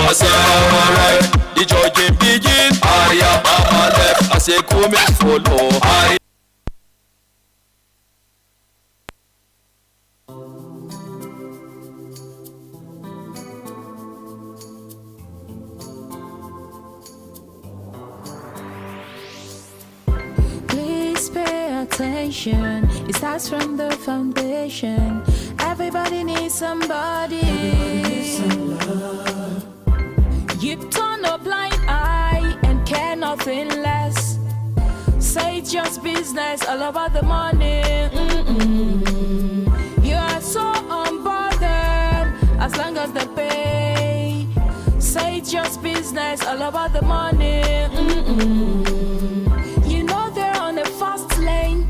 alright. The judging begin. I am mama left. I say come and follow. Please pay attention. It starts from the foundation. Everybody needs somebody. You turn a blind eye and care nothing less. Say it's just business, all about the money. You are so unbothered as long as they pay. Say it's just business, all about the money. You know they're on a fast lane,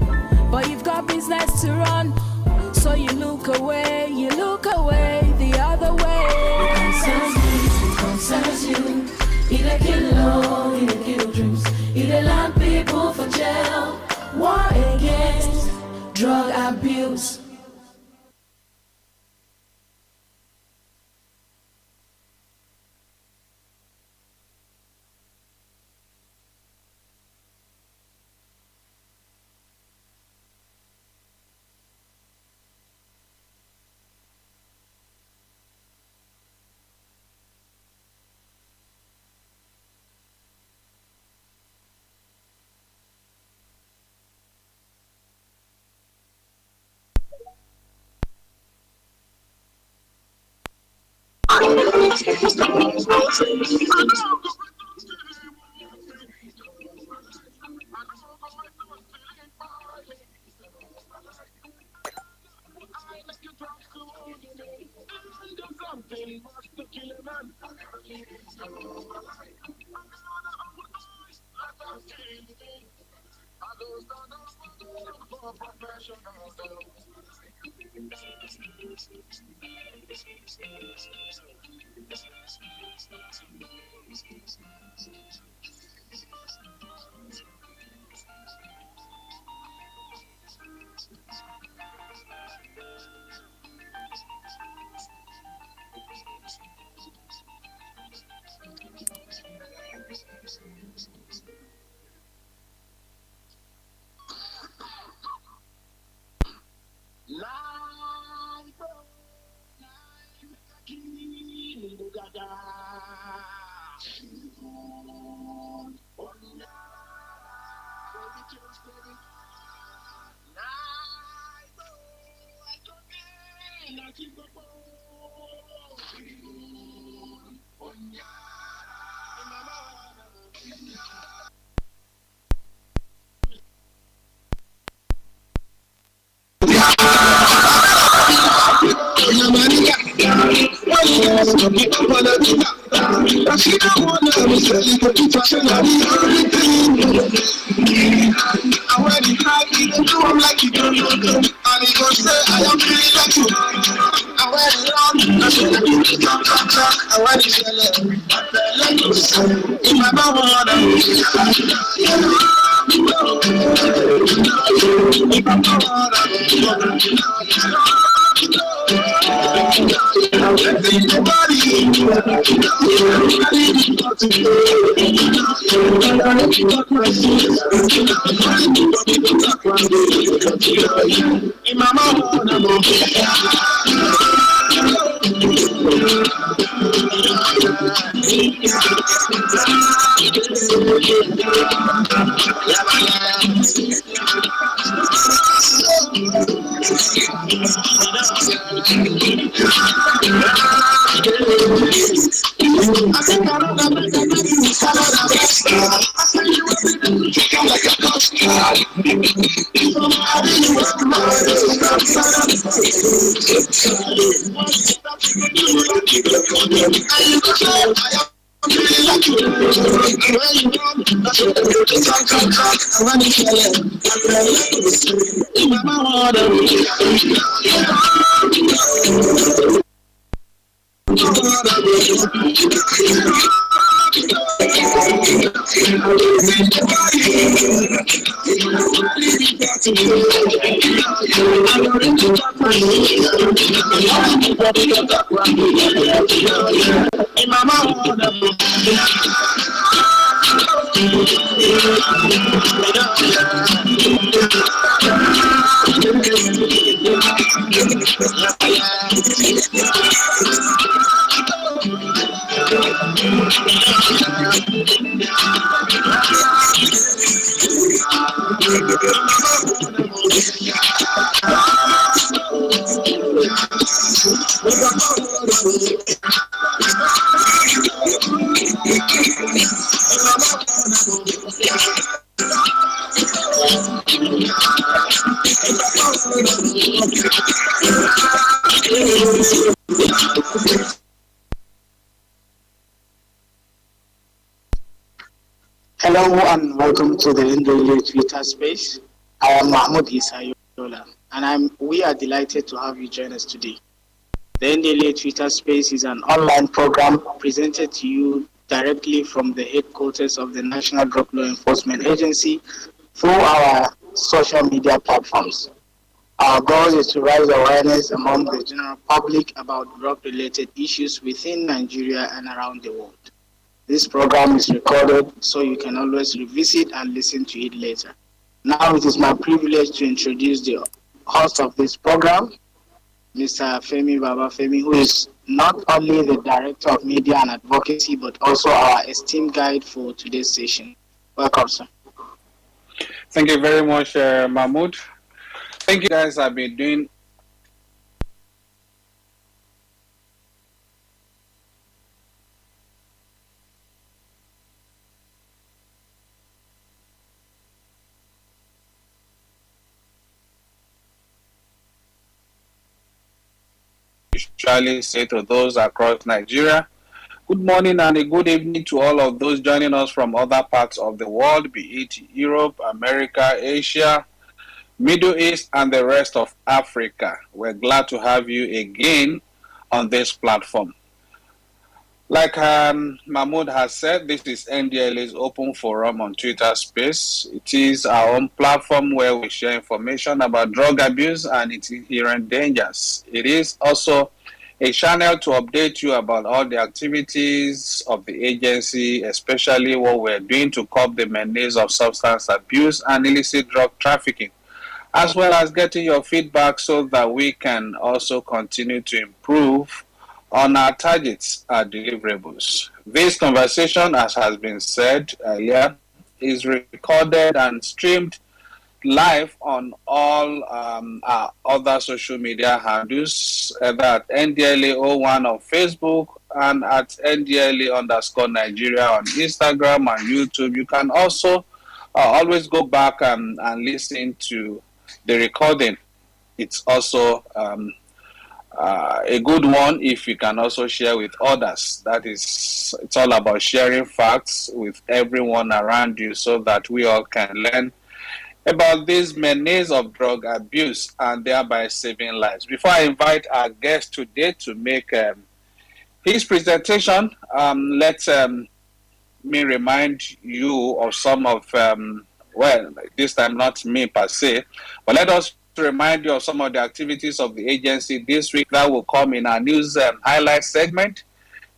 but you've got business to run. So you look away the other way. It concerns you. It a kill law, it a kill dreams. It a land people for jail. War against drug abuse. Hello and welcome to the NDLA Twitter space. I am Mahmoud Isayola and we are delighted to have you join us today. The NDLA Twitter space is an online program presented to you directly from the headquarters of the National Drug Law Enforcement Agency through our social media platforms. Our goal is to raise awareness among the general public about drug-related issues within Nigeria and around the world. This program is recorded, so you can always revisit and listen to it later. Now it is my privilege to introduce the host of this program, Mr. Femi Babafemi, who is not only the Director of Media and Advocacy, but also our esteemed guide for today's session. Welcome, sir. Thank you very much, Mahmoud. Thank you guys. I've been doing usually say to those across Nigeria, good morning and a good evening to all of those joining us from other parts of the world, be it Europe, America, Asia, Middle East, and the rest of Africa. We're glad to have you again on this platform. Like Mahmoud has said, this is NDLA's open forum on Twitter space. It is our own platform where we share information about drug abuse and its inherent dangers. It is also a channel to update you about all the activities of the agency, especially what we're doing to curb the menace of substance abuse and illicit drug trafficking, as well as getting your feedback so that we can also continue to improve on our targets, our deliverables. This conversation, as has been said earlier, is recorded and streamed live on all our other social media handles, either at NDLA01 on Facebook and at NDLA_Nigeria on Instagram and YouTube. You can also always go back and listen to the recording. It's also a good one if you can also share with others. It's all about sharing facts with everyone around you so that we all can learn about this menace of drug abuse and thereby saving lives. Before I invite our guest today to make his presentation, let me remind you of some of, well, this time not me per se, but let us remind you of some of the activities of the agency this week that will come in our news highlight segment,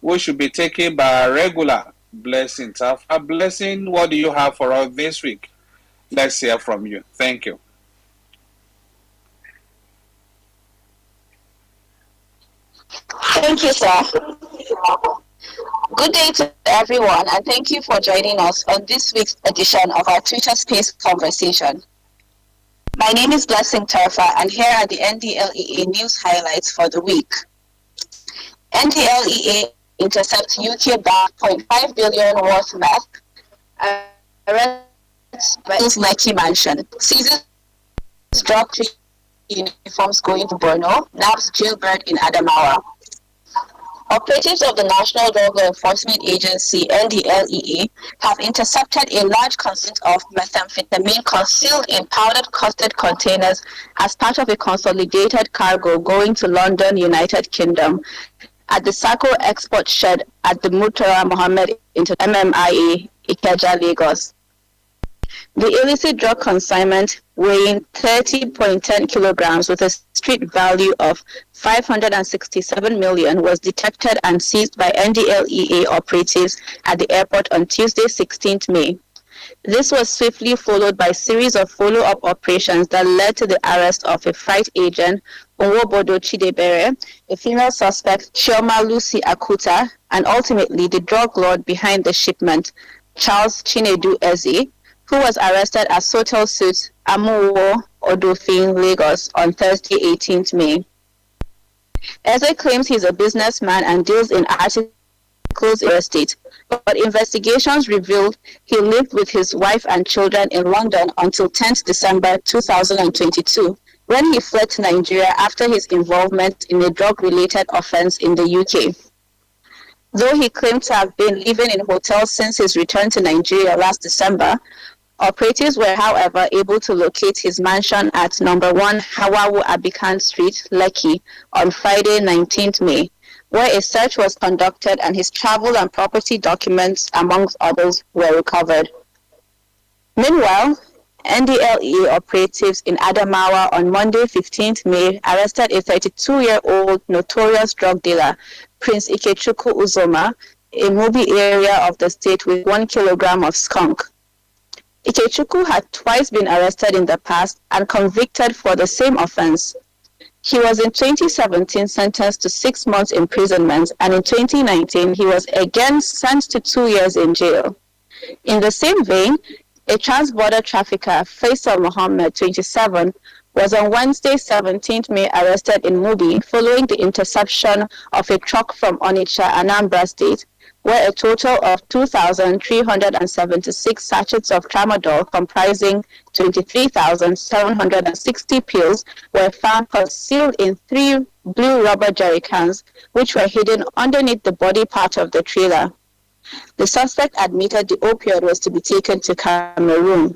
which should be taken by our regular Blessing. Blessing, what do you have for us this week? Let's hear from you. Thank you. Thank you, sir. Good day to everyone, and thank you for joining us on this week's edition of our Twitter Space conversation. My name is Blessing Tarfa, and here are the NDLEA news highlights for the week. NDLEA intercepts UK-backed $0.5 billion worth meth, arrests Lekki Mansion, seizes drug uniforms going to Borno, nabs jailbird in Adamawa. Operatives of the National Drug Law Enforcement Agency, NDLEA, have intercepted a large quantity of methamphetamine concealed in powdered custard containers as part of a consolidated cargo going to London, United Kingdom, at the Sako export shed at the Murtala Mohammed MMIA, Ikeja, Lagos. The illicit drug consignment, weighing 30.10 kilograms with a street value of 567 million, was detected and seized by NDLEA operatives at the airport on Tuesday, 16th May. This was swiftly followed by a series of follow-up operations that led to the arrest of a freight agent, Onwobodo Chidebere, a female suspect, Chioma Lucy Akuta, and ultimately the drug lord behind the shipment, Charles Chinedu Eze, who was arrested at Sotel Suits, Amuwo, Odofin, Lagos on Thursday, 18th May. Eze claims he's a businessman and deals in articles real estate, but investigations revealed he lived with his wife and children in London until 10th December 2022, when he fled to Nigeria after his involvement in a drug-related offense in the UK. Though he claimed to have been living in hotels since his return to Nigeria last December, operatives were, however, able to locate his mansion at number 1 Hawawu Abikan Street, Lekki, on Friday, 19th May, where a search was conducted and his travel and property documents, amongst others, were recovered. Meanwhile, NDLEA operatives in Adamawa on Monday, 15th May, arrested a 32-year-old notorious drug dealer, Prince Ikechukwu Uzoma, in Mubi area of the state with 1 kilogram of skunk. Ikechukwu had twice been arrested in the past and convicted for the same offense. He was in 2017 sentenced to 6 months imprisonment, and in 2019 he was again sent to 2 years in jail. In the same vein, a trans-border trafficker, Faisal Mohammed, 27, was on Wednesday, 17th May, arrested in Mubi following the interception of a truck from Onitsha, Anambra State, where a total of 2,376 sachets of tramadol comprising 23,760 pills were found concealed in 3 blue rubber jerry cans, which were hidden underneath the body part of the trailer. The suspect admitted the opioid was to be taken to Cameroon.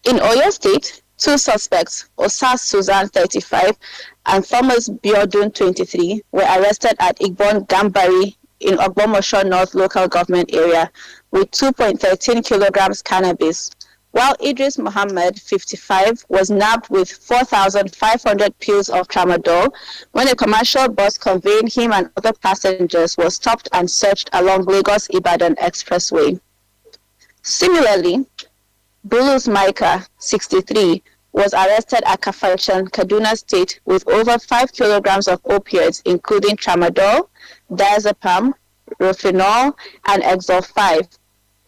In Oyo State, 2 suspects, Osas Suzanne, 35, and Thomas Biodun, 23, were arrested at Igbon Gambari in Ogbomosho North local government area with 2.13 kilograms cannabis, while Idris Mohammed, 55, was nabbed with 4,500 pills of tramadol when a commercial bus conveying him and other passengers was stopped and searched along Lagos-Ibadan Expressway. Similarly, Bulus Micah, 63, was arrested at Kafanchan, Kaduna State with over 5 kilograms of opioids, including tramadol, diazepam, rofinol, and Exol 5,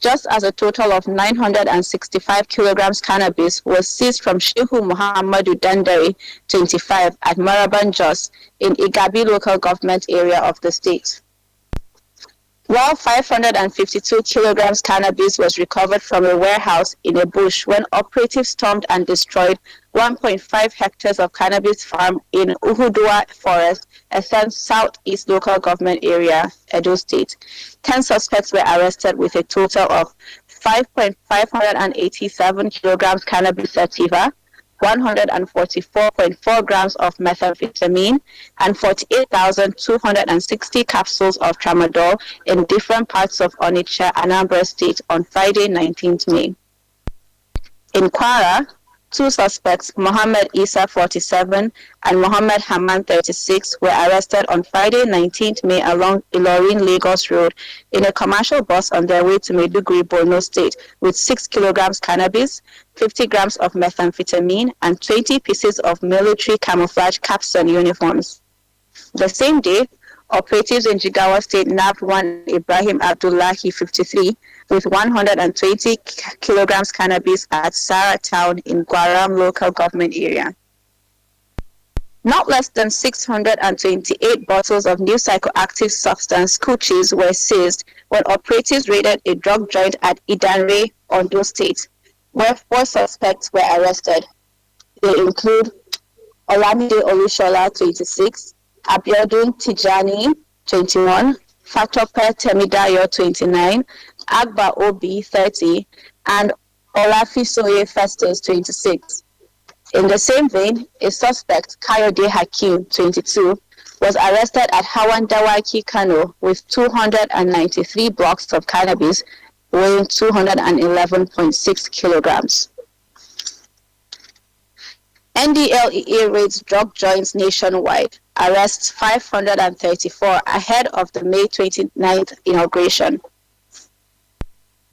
just as a total of 965 kilograms cannabis was seized from Shehu Muhammadu Dandari, 25, at Maraban Jos in Igabi local government area of the state. While 552 kilograms cannabis was recovered from a warehouse in a bush when operatives stormed and destroyed 1.5 hectares of cannabis farm in Uhudua Forest, a southeast local government area, Edo State. 10 suspects were arrested with a total of 5,587 kilograms cannabis sativa, 144.4 grams of methamphetamine, and 48,260 capsules of tramadol in different parts of Onitsha, Anambra State on Friday, 19th May. In Kwara, 2 suspects, Mohammed Isa, 47, and Mohammed Haman, 36, were arrested on Friday, 19th May along Ilorin-Lagos Road in a commercial bus on their way to Maiduguri, Borno State with 6 kilograms cannabis, 50 grams of methamphetamine, and 20 pieces of military camouflage caps and uniforms. The same day, operatives in Jigawa State nabbed one Ibrahim Abdullahi, 53, with 120 kilograms cannabis at Sarah Town in Gwaram local government area. Not less than 628 bottles of new psychoactive substance, Kuchis, were seized when operatives raided a drug joint at Idanre, Ondo State, where 4 suspects were arrested. They include Olamide Olushola, 26, Abiodun Tijani, 21, Fatope Temidayo, 29, Agba Obi, 30, and Olafisoye Festus, 26. In the same vein, a suspect, Kayode Hakim, 22, was arrested at Hawan Dawaki, Kano with 293 blocks of cannabis, weighing 211.6 kilograms. NDLEA raids drug joints nationwide, arrests 534 ahead of the May 29th inauguration.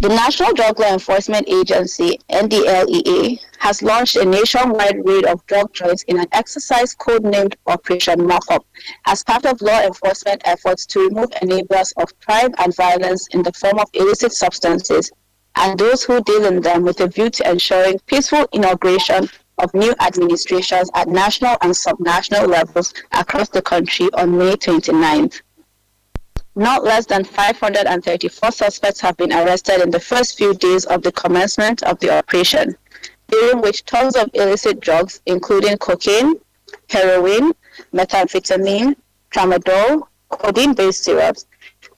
The National Drug Law Enforcement Agency, NDLEA, has launched a nationwide raid of drug joints in an exercise codenamed Operation Mop-Up as part of law enforcement efforts to remove enablers of crime and violence in the form of illicit substances and those who deal in them with a view to ensuring peaceful inauguration of new administrations at national and subnational levels across the country on May 29th. Not less than 534 suspects have been arrested in the first few days of the commencement of the operation, during which tons of illicit drugs, including cocaine, heroin, methamphetamine, tramadol, codeine-based syrups,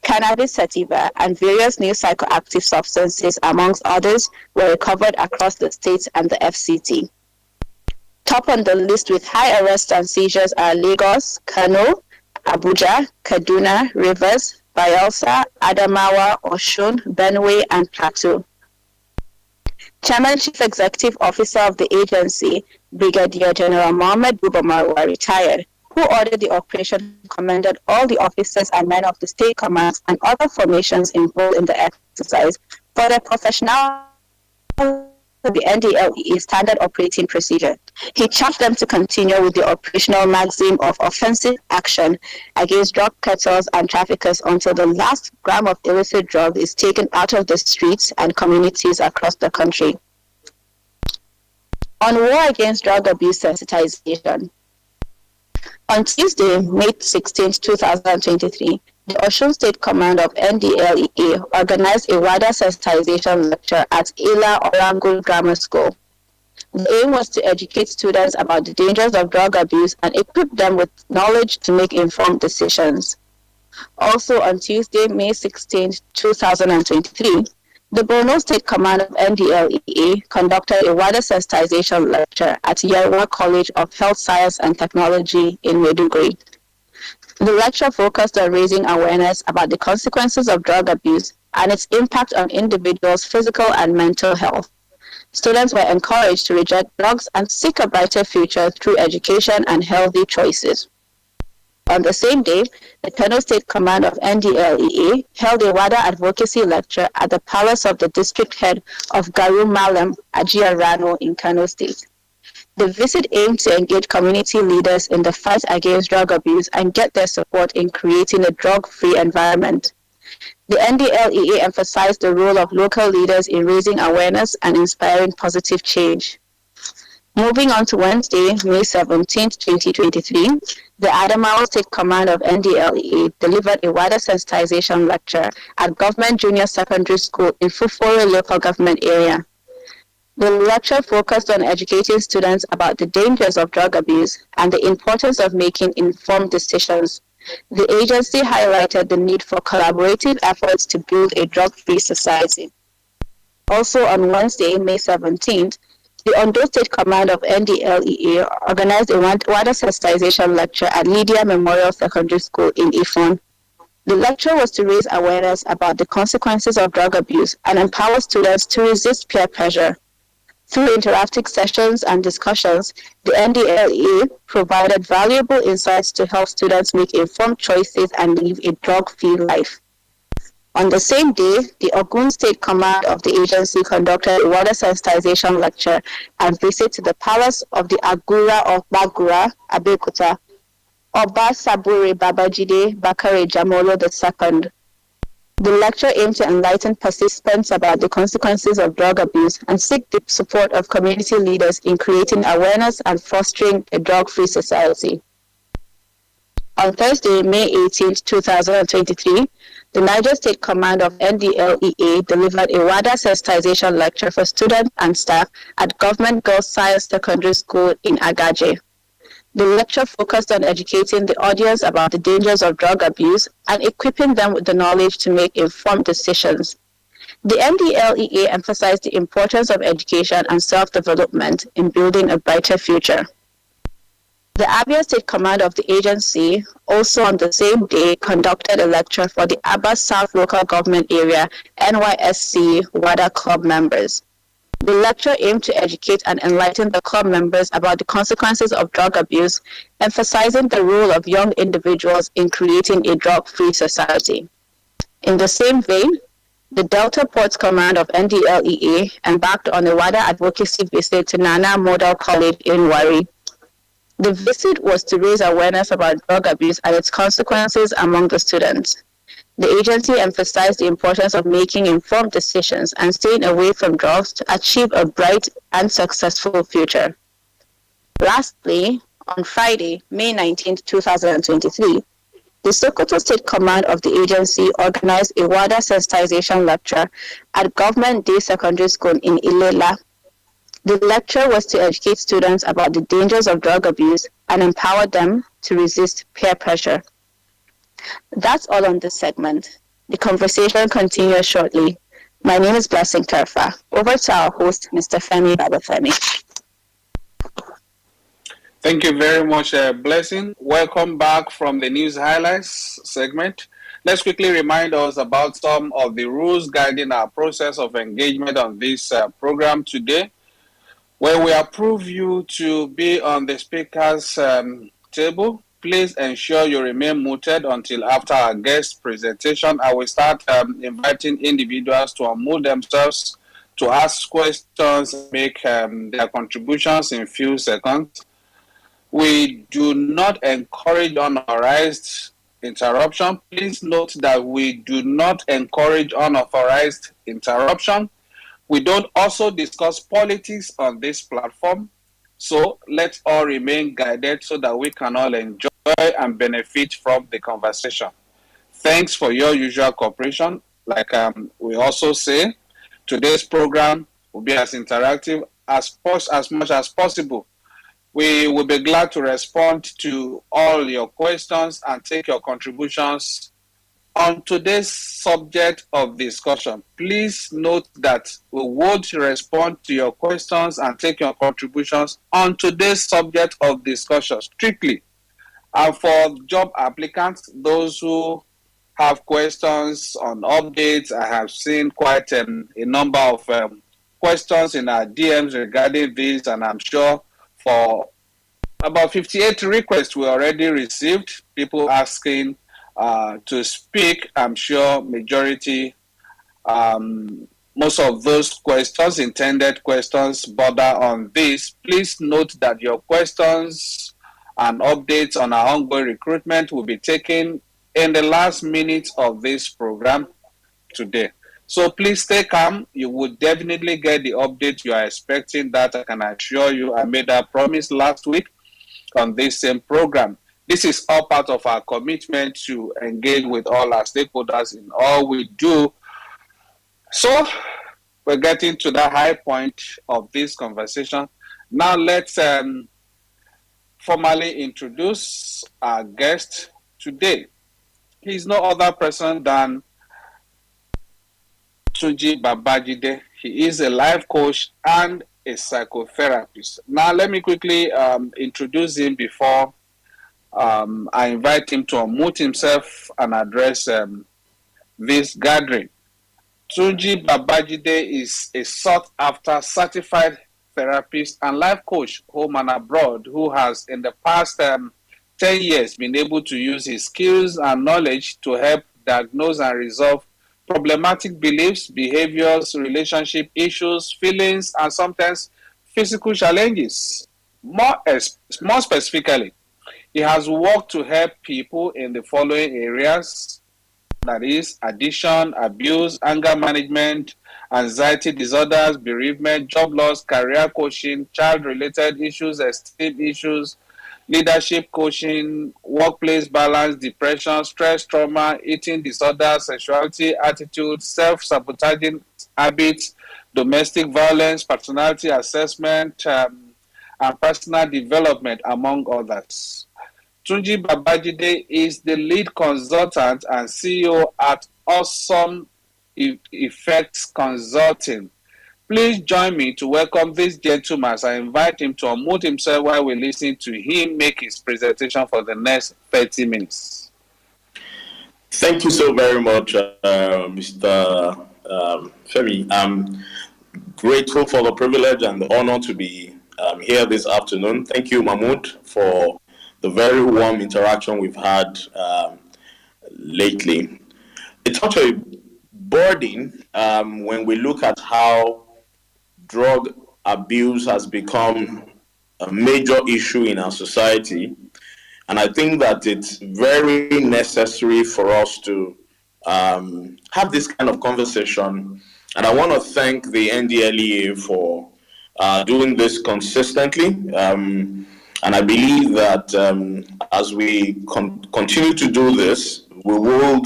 cannabis sativa, and various new psychoactive substances, amongst others, were recovered across the states and the FCT. Top on the list with high arrests and seizures are Lagos, Kano, Abuja, Kaduna, Rivers, Bayelsa, Adamawa, Osun, Benue, and Plateau. Chairman Chief Executive Officer of the agency, Brigadier General Mohammed Buba Marwa, retired, who ordered the operation, commended all the officers and men of the state commands and other formations involved in the exercise for their professionalism the NDLEA standard operating procedure. He charged them to continue with the operational maxim of offensive action against drug cartels and traffickers until the last gram of illicit drug is taken out of the streets and communities across the country. On war against drug abuse sensitization. On Tuesday, May 16, 2023, the Osun State Command of NDLEA organized a wider sensitization lecture at Ila Orangul Grammar School. The aim was to educate students about the dangers of drug abuse and equip them with knowledge to make informed decisions. Also on Tuesday, May 16, 2023, the Borno State Command of NDLEA conducted a wider sensitization lecture at Yerwa College of Health Science and Technology in Maiduguri. The lecture focused on raising awareness about the consequences of drug abuse and its impact on individuals' physical and mental health. Students were encouraged to reject drugs and seek a brighter future through education and healthy choices. On the same day, the Kano State Command of NDLEA held a wider advocacy lecture at the palace of the district head of Garu Malam, Ajia Rano in Kano State. The visit aimed to engage community leaders in the fight against drug abuse and get their support in creating a drug-free environment. The NDLEA emphasized the role of local leaders in raising awareness and inspiring positive change. Moving on to Wednesday, May 17, 2023, the Adamawa State Command of NDLEA delivered a wider sensitization lecture at Government Junior Secondary School in Fufore local government area. The lecture focused on educating students about the dangers of drug abuse and the importance of making informed decisions. The agency highlighted the need for collaborative efforts to build a drug-free society. Also on Wednesday, May 17th, the Ondo State Command of NDLEA organized a wider sensitization lecture at Lydia Memorial Secondary School in Ifon. The lecture was to raise awareness about the consequences of drug abuse and empower students to resist peer pressure. Through interactive sessions and discussions, the NDLEA provided valuable insights to help students make informed choices and live a drug-free life. On the same day, the Ogun State Command of the agency conducted a water sensitization lecture and visit to the palace of the Agura of Bagura, Abeokuta, Oba Sabure Babajide Bakare Jamolo II. The lecture aimed to enlighten participants about the consequences of drug abuse and seek the support of community leaders in creating awareness and fostering a drug-free society. On Thursday, May 18, 2023, the Niger State Command of NDLEA delivered a wider sensitization lecture for students and staff at Government Girls Science Secondary School in Agaje. The lecture focused on educating the audience about the dangers of drug abuse and equipping them with the knowledge to make informed decisions. The NDLEA emphasized the importance of education and self-development in building a brighter future. The Abia State Command of the agency also on the same day conducted a lecture for the Aba South Local Government Area NYSC WADA Club members. The lecture aimed to educate and enlighten the club members about the consequences of drug abuse, emphasizing the role of young individuals in creating a drug-free society. In the same vein, the Delta Ports Command of NDLEA embarked on a WADA advocacy visit to Nana Model College in Wari. The visit was to raise awareness about drug abuse and its consequences among the students. The agency emphasized the importance of making informed decisions and staying away from drugs to achieve a bright and successful future. Lastly, on Friday, May 19, 2023, the Sokoto State Command of the agency organized a WADA sensitization lecture at Government Day Secondary School in Ilela. The lecture was to educate students about the dangers of drug abuse and empower them to resist peer pressure. That's all on this segment. The conversation continues shortly. My name is Blessing Terfa. Over to our host, Mr. Femi Babafemi. Thank you very much, Blessing. Welcome back from the news highlights segment. Let's quickly remind us about some of the rules guiding our process of engagement on this program today. When we approve you to be on the speaker's table, please ensure you remain muted until after our guest presentation. I will start inviting individuals to unmute themselves to ask questions, make their contributions in few seconds. We do not encourage unauthorized interruption. Please note that we do not encourage unauthorized interruption. We don't also discuss politics on this platform. So let's all remain guided so that we can all enjoy and benefit from the conversation. Thanks for your usual cooperation. Like we also say, today's program will be as interactive as much as possible. We will be glad to respond to all your questions and take your contributions on today's subject of discussion. Please note that we would respond to your questions and take your contributions on today's subject of discussion strictly. And for job applicants, those who have questions on updates, I have seen quite a number of questions in our DMs regarding this, and I'm sure for about 58 requests we already received, people asking to speak. I'm sure majority, most of those questions, intended questions, border on this. Please note that your questions and updates on our ongoing recruitment will be taken in the last minutes of this program today. So please stay calm. You will definitely get the update you are expecting. That I can assure you. I made that promise last week on this same program. This is all part of our commitment to engage with all our stakeholders in all we do. So we're getting to the high point of this conversation. Now let's formally introduce our guest today. He's no other person than Tunji Babajide. He is a life coach and a psychotherapist. Now, let me quickly introduce him before I invite him to unmute himself and address this gathering. Tunji Babajide is a sought-after certified therapist and life coach, home and abroad, who has in the past 10 years been able to use his skills and knowledge to help diagnose and resolve problematic beliefs, behaviors, relationship issues, feelings, and sometimes physical challenges. More specifically, he has worked to help people in the following areas, that is, addiction, abuse, anger management, anxiety disorders, bereavement, job loss, career coaching, child-related issues, esteem issues, leadership coaching, workplace balance, depression, stress, trauma, eating disorders, sexuality, attitude, self-sabotaging habits, domestic violence, personality assessment, and personal development, among others. Tunji Babajide is the lead consultant and CEO at Awesome Effects Consulting, Please join me to welcome this gentleman as I invite him to unmute himself while we listen to him make his presentation for the next 30 minutes. Thank you so very much, Mr. Femi. I'm grateful for the privilege and the honor to be here this afternoon. Thank you, Mahmoud, for the very warm interaction we've had lately. It's such a burden when we look at how drug abuse has become a major issue in our society. And I think that it's very necessary for us to have this kind of conversation. And I want to thank the NDLEA for doing this consistently. And I believe that as we continue to do this, we will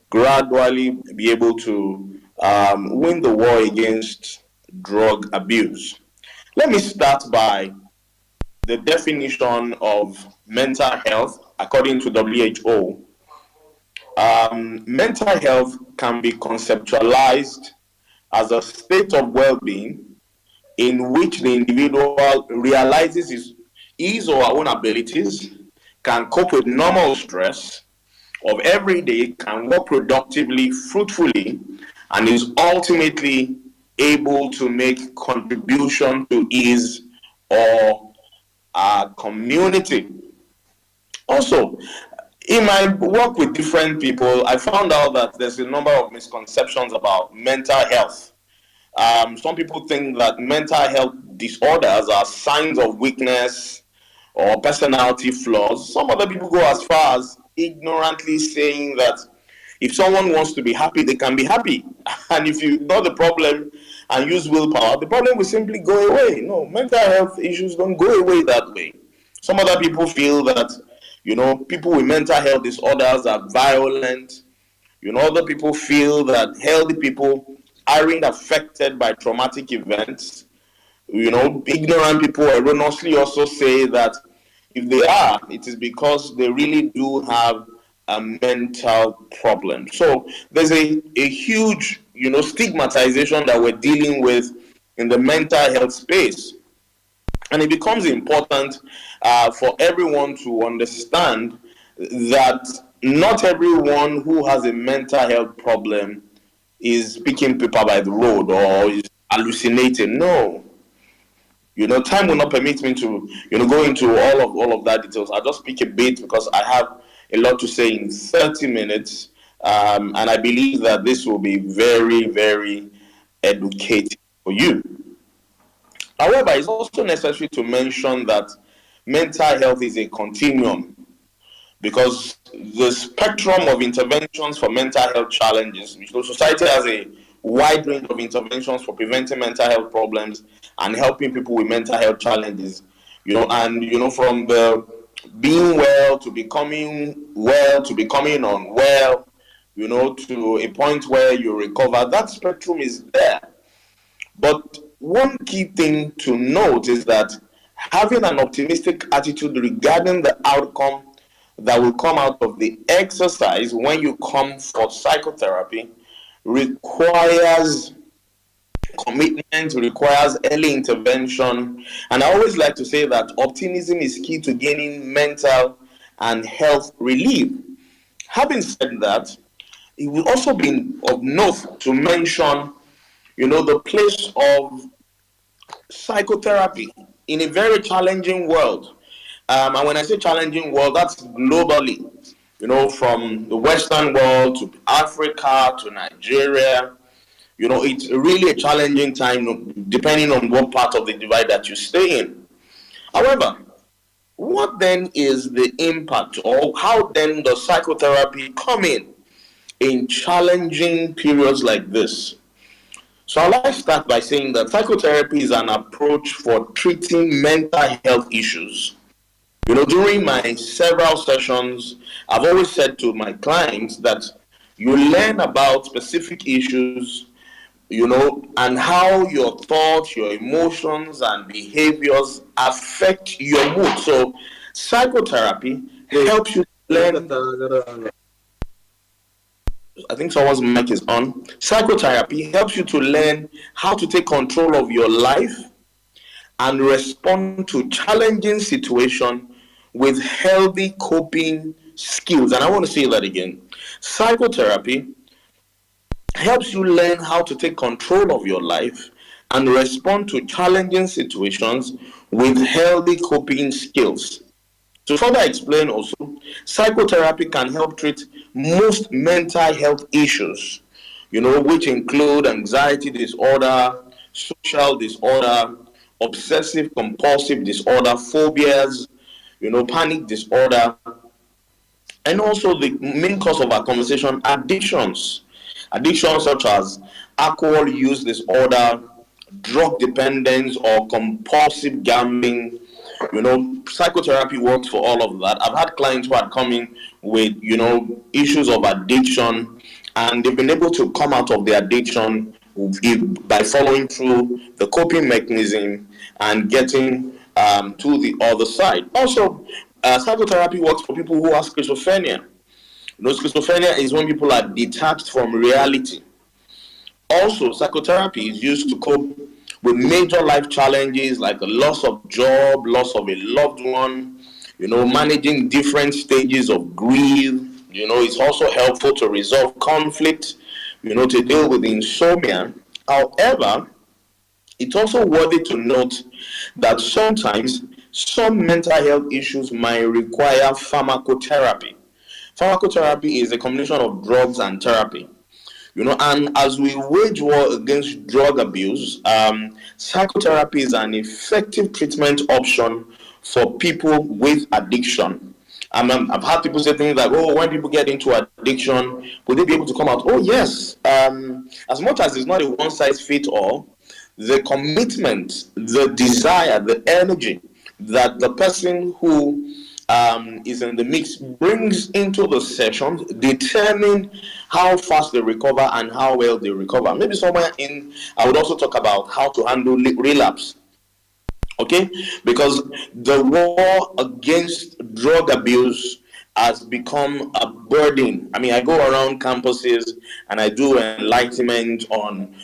gradually be able to win the war against drug abuse. Let me start by the definition of mental health according to WHO. Mental health can be conceptualized as a state of well-being in which the individual realizes his or her own abilities, can cope with normal stress of every day, can work productively, fruitfully, and is ultimately able to make contribution to his or our community. Also, in my work with different people, I found out that there's a number of misconceptions about mental health. Some people think that mental health disorders are signs of weakness or personality flaws. Some other people go as far as ignorantly saying that if someone wants to be happy, they can be happy. And if you ignore the problem and use willpower, the problem will simply go away. No, mental health issues don't go away that way. Some other people feel that, people with mental health disorders are violent. Other people feel that healthy people aren't affected by traumatic events. Ignorant people erroneously also say that if they are, it is because they really do have a mental problem. So there's a huge, stigmatization that we're dealing with in the mental health space. And it becomes important for everyone to understand that not everyone who has a mental health problem is picking paper by the road or is hallucinating. No. Time will not permit me to, go into all of that details. I'll just pick a bit because I have a lot to say in 30 minutes. And I believe that this will be very, very educative for you. However, it's also necessary to mention that mental health is a continuum because the spectrum of interventions for mental health challenges, society has a wide range of interventions for preventing mental health problems and helping people with mental health challenges, from the being well to becoming well to becoming unwell, to a point where you recover. That spectrum is there. But one key thing to note is that having an optimistic attitude regarding the outcome that will come out of the exercise when you come for psychotherapy requires commitment, requires early intervention. And I always like to say that optimism is key to gaining mental and health relief. Having said that, it will also be of note to mention, the place of psychotherapy in a very challenging world. And when I say challenging world, that's globally, from the Western world to Africa to Nigeria. It's really a challenging time depending on what part of the divide that you stay in. However, what then is the impact, or how then does psychotherapy come in challenging periods like this? So I'd like to start by saying that psychotherapy is an approach for treating mental health issues. During my several sessions, I've always said to my clients that you learn about specific issues, and how your thoughts, your emotions, and behaviors affect your mood. So psychotherapy helps you learn. I think someone's mic is on. Psychotherapy helps you to learn how to take control of your life and respond to challenging situations with healthy coping skills. And I want to say that again. Psychotherapy helps you learn how to take control of your life and respond to challenging situations with healthy coping skills. To further explain also, psychotherapy can help treat most mental health issues, which include anxiety disorder, social disorder, obsessive compulsive disorder, phobias, panic disorder, and also the main cause of our conversation, addictions. Addictions such as alcohol use disorder, drug dependence, or compulsive gambling. Psychotherapy works for all of that. I've had clients who are coming with, issues of addiction, and they've been able to come out of the addiction by following through the coping mechanism and getting to the other side. Also, psychotherapy works for people who have schizophrenia. Schizophrenia is when people are detached from reality. Also, psychotherapy is used to cope with major life challenges like a loss of job, loss of a loved one, managing different stages of grief. It's also helpful to resolve conflict, to deal with insomnia. However, it's also worthy to note that sometimes some mental health issues might require pharmacotherapy. Pharmacotherapy is a combination of drugs and therapy. And as we wage war against drug abuse, psychotherapy is an effective treatment option for people with addiction. I've had people say things like, when people get into addiction, will they be able to come out? Oh, yes. As much as it's not a one-size-fits-all, the commitment, the desire, the energy that the person who is in the mix brings into the sessions determine how fast they recover and how well they recover. Maybe somewhere I would also talk about how to handle relapse. Okay? Because the war against drug abuse has become a burden. I go around campuses and I do enlightenment on,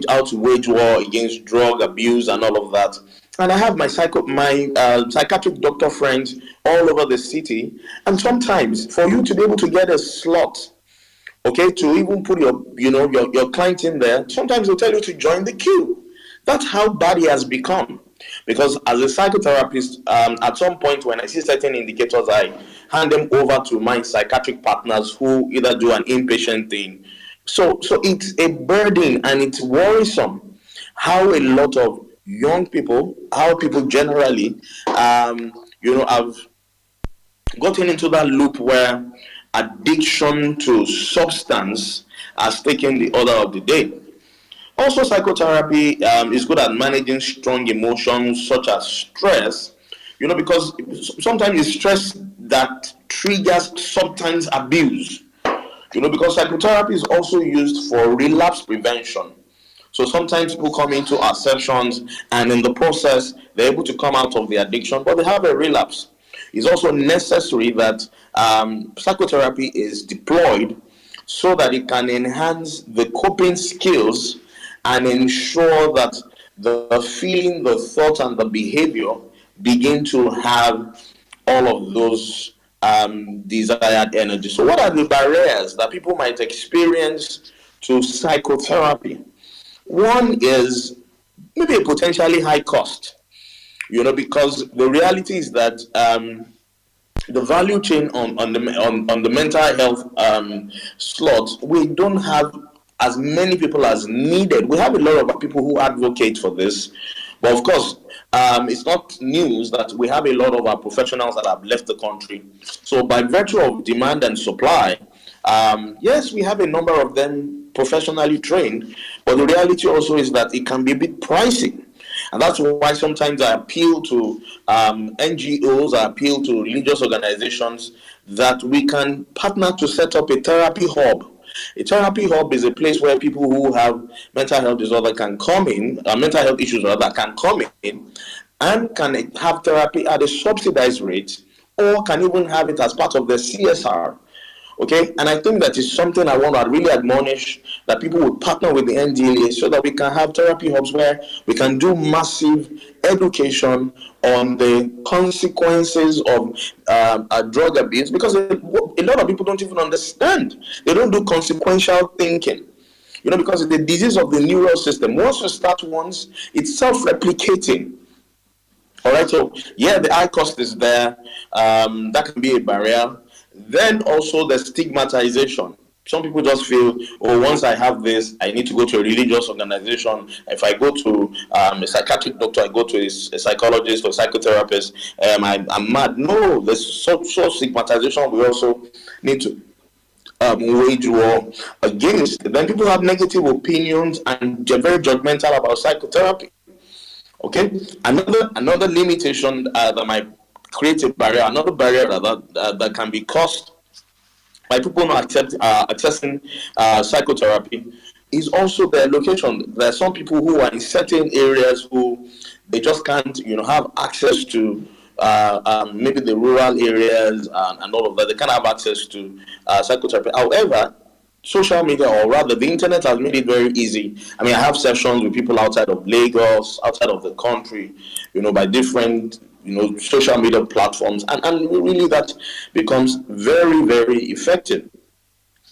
how to wage war against drug abuse and all of that. And I have my psychiatric doctor friends all over the city. And sometimes for you to be able to get a slot, okay, to even put your client in there, sometimes they'll tell you to join the queue. That's how bad it has become. Because as a psychotherapist, at some point when I see certain indicators, I hand them over to my psychiatric partners who either do an inpatient thing. So it's a burden and it's worrisome how a lot of young people, how people generally, have gotten into that loop where addiction to substance has taken the order of the day. Also, psychotherapy is good at managing strong emotions such as stress, because sometimes it's stress that triggers substance abuse, because psychotherapy is also used for relapse prevention. So sometimes people come into our sessions and in the process, they're able to come out of the addiction, but they have a relapse. It's also necessary that psychotherapy is deployed so that it can enhance the coping skills and ensure that the feeling, the thought, and the behavior begin to have all of those desired energy. So what are the barriers that people might experience to psychotherapy? One is maybe a potentially high cost, because the reality is that the value chain on the mental health slot, we don't have as many people as needed. We have a lot of people who advocate for this, but of course, it's not news that we have a lot of our professionals that have left the country. So by virtue of demand and supply, yes, we have a number of them professionally trained, but the reality also is that it can be a bit pricey. And that's why sometimes I appeal to NGOs, I appeal to religious organizations that we can partner to set up a therapy hub. A therapy hub is a place where people who have mental health disorder can come in, mental health issues rather, can come in and can have therapy at a subsidized rate, or can even have it as part of the CSR. Okay, and I think that is something I want to really admonish, that people would partner with the NDLA so that we can have therapy hubs where we can do massive education on the consequences of drug abuse, because a lot of people don't even understand. They don't do consequential thinking. Because it's the disease of the neural system. Once you start once, it's self-replicating. All right, so yeah, the high cost is there. That can be a barrier. Then also the stigmatization. Some people just feel, oh, once I have this, I need to go to a religious organization. If I go to a psychiatric doctor, I go to a psychologist or psychotherapist, I'm mad. No, there's so stigmatization. We also need to wage war against. Then people have negative opinions and they're very judgmental about psychotherapy. Okay, another limitation that might create a barrier, another barrier that can be caused by people not accessing psychotherapy is also their location. There are some people who are in certain areas who they just can't, have access to maybe the rural areas and all of that. They can't have access to psychotherapy. However, social media, or rather the internet, has made it very easy. I mean, I have sessions with people outside of Lagos, outside of the country, by different social media platforms, and really that becomes very, very effective.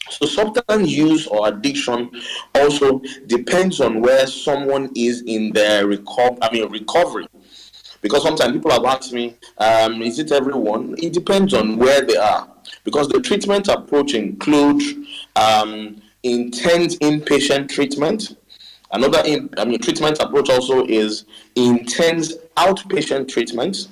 So substance use or addiction also depends on where someone is in their recovery. Because sometimes people have asked me, is it everyone? It depends on where they are. Because the treatment approach includes intense inpatient treatment. Another treatment approach also is intense outpatient treatment.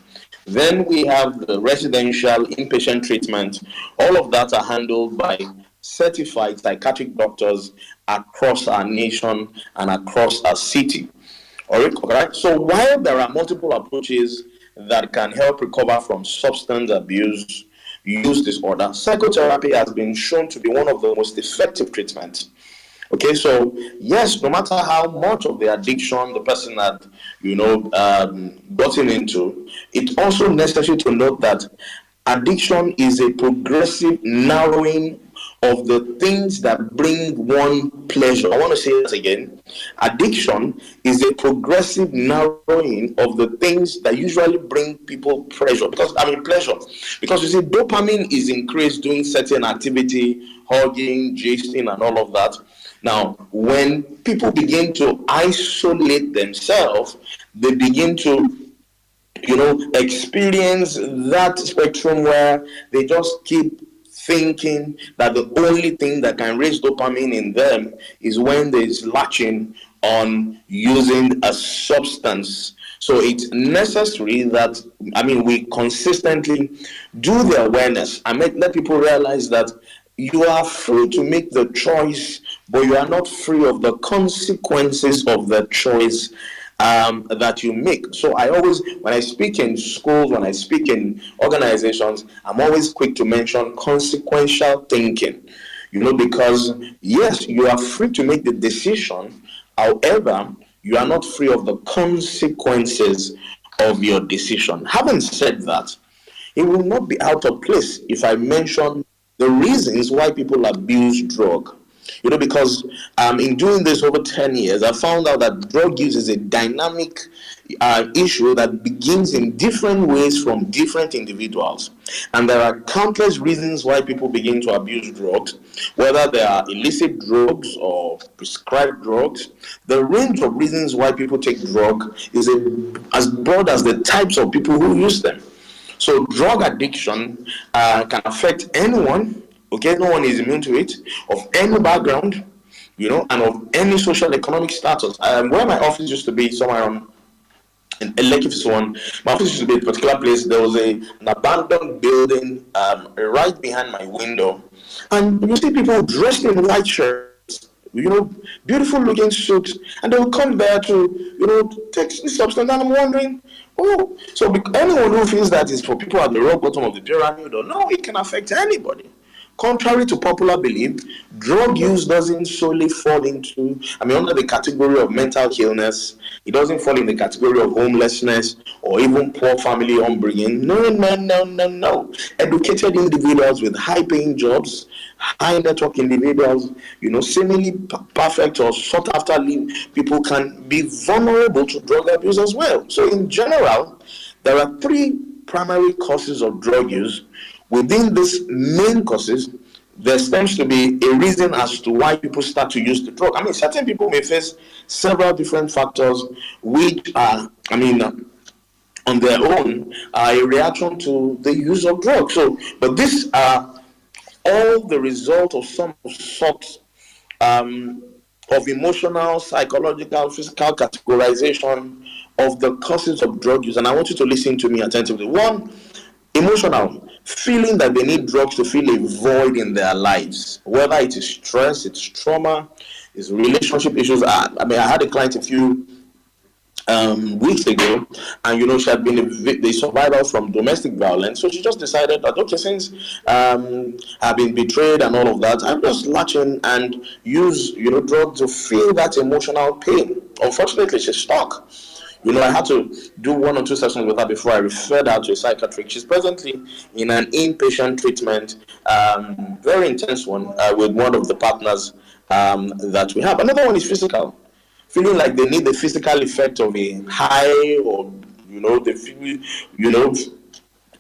Then we have the residential inpatient treatment. All of that are handled by certified psychiatric doctors across our nation and across our city. All right. So while there are multiple approaches that can help recover from substance abuse use disorder, psychotherapy has been shown to be one of the most effective treatments. Okay, so yes, no matter how much of the addiction the person had, gotten into, it's also necessary to note that addiction is a progressive narrowing of the things that bring one pleasure. I want to say this again. Addiction is a progressive narrowing of the things that usually bring people pleasure. Because you see, dopamine is increased doing certain activity, hugging, gisting, and all of that. Now, when people begin to isolate themselves, they begin to experience that spectrum where they just keep thinking that the only thing that can raise dopamine in them is when there's latching on using a substance. So it's necessary that, we consistently do the awareness and let people realize that you are free to make the choice, but you are not free of the consequences of the choice that you make. So I always, when I speak in schools, when I speak in organizations, I'm always quick to mention consequential thinking, because yes, you are free to make the decision. However, you are not free of the consequences of your decision. Having said that, it will not be out of place if I mention the reasons why people abuse drug. Because in doing this over 10 years, I found out that drug use is a dynamic issue that begins in different ways from different individuals. And there are countless reasons why people begin to abuse drugs, whether they are illicit drugs or prescribed drugs. The range of reasons why people take drug is as broad as the types of people who use them. So drug addiction can affect anyone. Okay, no one is immune to it, of any background, and of any social economic status. Where my office used to be, somewhere in Lekki, my office used to be a particular place. There was an abandoned building right behind my window, and you see people dressed in white shirts, beautiful looking suits, and they will come there to take this substance. And I'm wondering, so anyone who feels that is for people at the rock bottom of the pyramid, no, it can affect anybody. Contrary to popular belief, drug use doesn't solely fall into, under the category of mental illness. It doesn't fall in the category of homelessness or even poor family upbringing. No. Educated individuals with high-paying jobs, high-network individuals, seemingly perfect or sought-after people can be vulnerable to drug abuse as well. So in general, there are three primary causes of drug use. Within these main causes, there tends to be a reason as to why people start to use the drug. Certain people may face several different factors which are, on their own, are a reaction to the use of drugs. But these are all the result of some sort of emotional, psychological, physical categorization of the causes of drug use. And I want you to listen to me attentively. One, emotional, feeling that they need drugs to fill a void in their lives, whether it is stress, it's trauma, it's relationship issues. I had a client a few weeks ago, and she had been the survivor from domestic violence, so she just decided that, okay, since I've been betrayed and all of that, I'm just latch in and use drugs to feel that emotional pain. Unfortunately, she's stuck. I had to do 1 or 2 sessions with her before I referred her to a psychiatrist. She's presently in an inpatient treatment, very intense one, with one of the partners that we have. Another one is physical. Feeling like they need the physical effect of a high, or they feel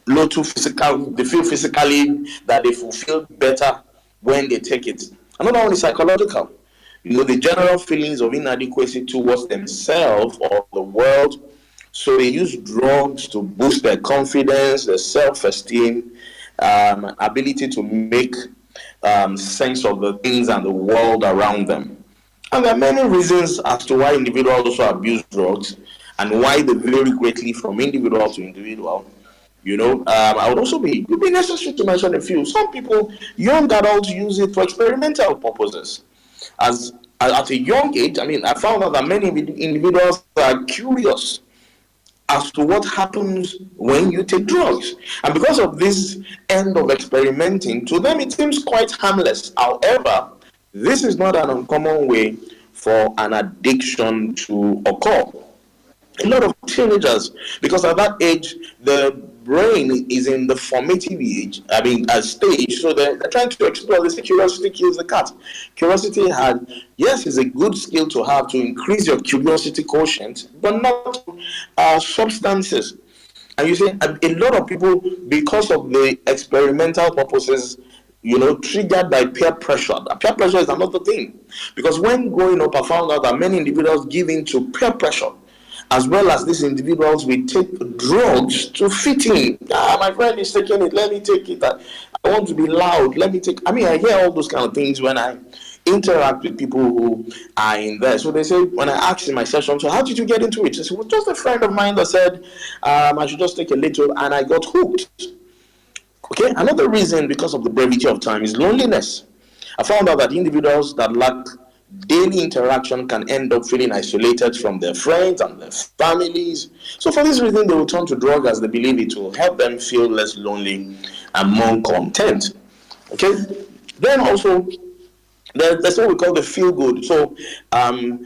low to physical. They feel physically that they fulfill better when they take it. Another one is psychological. The general feelings of inadequacy towards themselves or the world. So they use drugs to boost their confidence, their self-esteem, ability to make sense of the things and the world around them. And there are many reasons as to why individuals also abuse drugs and why they vary greatly from individual to individual. I would also be necessary to mention a few. Some people, young adults, use it for experimental purposes. As at a young age, I found out that many individuals are curious as to what happens when you take drugs. And because of this end of experimenting, to them it seems quite harmless. However, this is not an uncommon way for an addiction to occur. A lot of teenagers, because at that age, the brain is in the formative age, stage, so they're trying to explore. They say curiosity kills the cat. Curiosity is a good skill to have to increase your curiosity quotient, but not substances. And you see, a lot of people, because of the experimental purposes, triggered by peer pressure. Peer pressure is another thing. Because when growing up, I found out that many individuals give in to peer pressure, as well as these individuals will take drugs to fit in. My friend is taking it, let me take it. I want to be loud, let me take. I hear all those kind of things when I interact with people who are in there. So they say, when I ask in my session, so how did you get into it? I said, well, just a friend of mine that said I should just take a little, and I got hooked. Okay, another reason, because of the brevity of time, is loneliness. I found out that individuals that lack daily interaction can end up feeling isolated from their friends and their families. So for this reason, they will turn to drugs as they believe it will help them feel less lonely and more content. Okay, then also, there's what we call the feel good. So on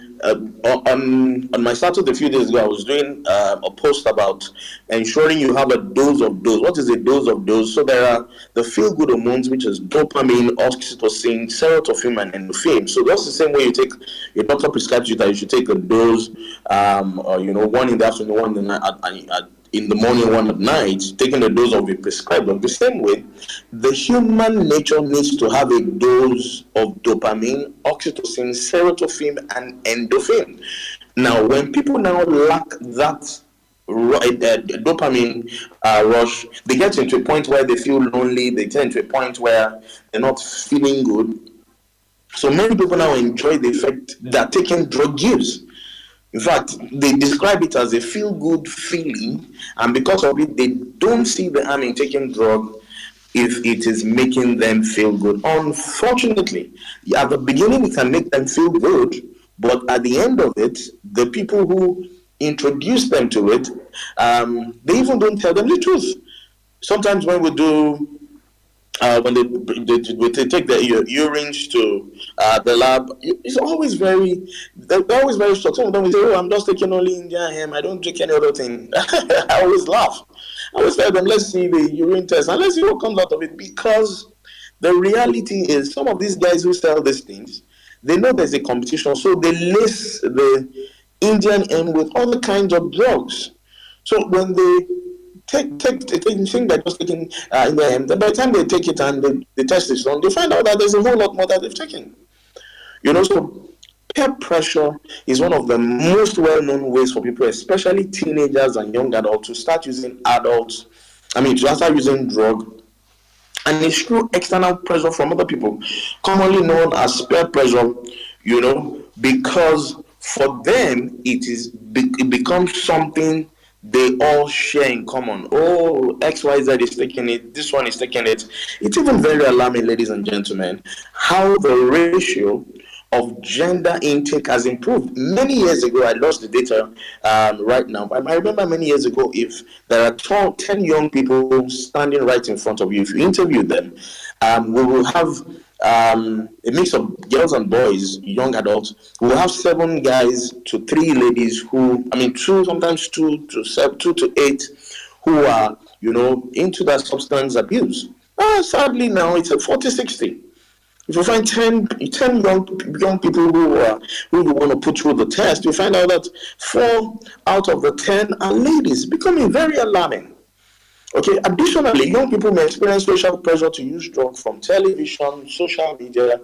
my status a few days ago, I was doing a post about ensuring you have a dose of dose. What is a dose of dose? So there are the feel good hormones, which is dopamine, oxytocin, serotonin, and endorphin. So that's the same way your doctor prescribes you that you should take a dose, one in the afternoon, one in the morning, one at night, taking a dose of a prescribed drug. The same way, the human nature needs to have a dose of dopamine, oxytocin, serotonin, and endorphin. Now, when people now lack that dopamine rush, they get into a point where they feel lonely, they get into a point where they're not feeling good. So many people now enjoy the effect that taking drug gives. In fact, they describe it as a feel-good feeling, and because of it, they don't see the harm in taking drug if it is making them feel good. Unfortunately, at the beginning, it can make them feel good, but at the end of it, the people who introduce them to it, they even don't tell them the truth. Sometimes when we do when they take their urines to the lab, it's always they're always very shocked. Some of them will say, "Oh, I'm just taking only Indian hemp. I don't drink any other thing." I always laugh. I always tell them, "Let's see the urine test and let's see what comes out of it." Because the reality is, some of these guys who sell these things, they know there's a competition, so they lace the Indian hemp with other kinds of drugs. So when they think they're just taking in the end, by the time they take it and the test is done, they find out that there's a whole lot more that they've taken. So peer pressure is one of the most well-known ways for people, especially teenagers and young adults, to start using to start using drug. And it's through external pressure from other people, commonly known as peer pressure, because for them it becomes something they all share in common. Oh, XYZ is taking it, this one is taking it. It's even very alarming, ladies and gentlemen, how the ratio of gender intake has improved. Many years ago, I lost the data right now, but I remember many years ago, if there are 10 young people standing right in front of you, if you interview them, we will have a mix of girls and boys, young adults. We will have 7 guys to 3 ladies sometimes 2 to 8 who are, into that substance abuse. Sadly now it's a 40-60. If you find 10 young people who you want to put through the test, you find out that 4 out of the 10 are ladies, becoming very alarming. Okay. Additionally, young people may experience social pressure to use drugs from television, social media,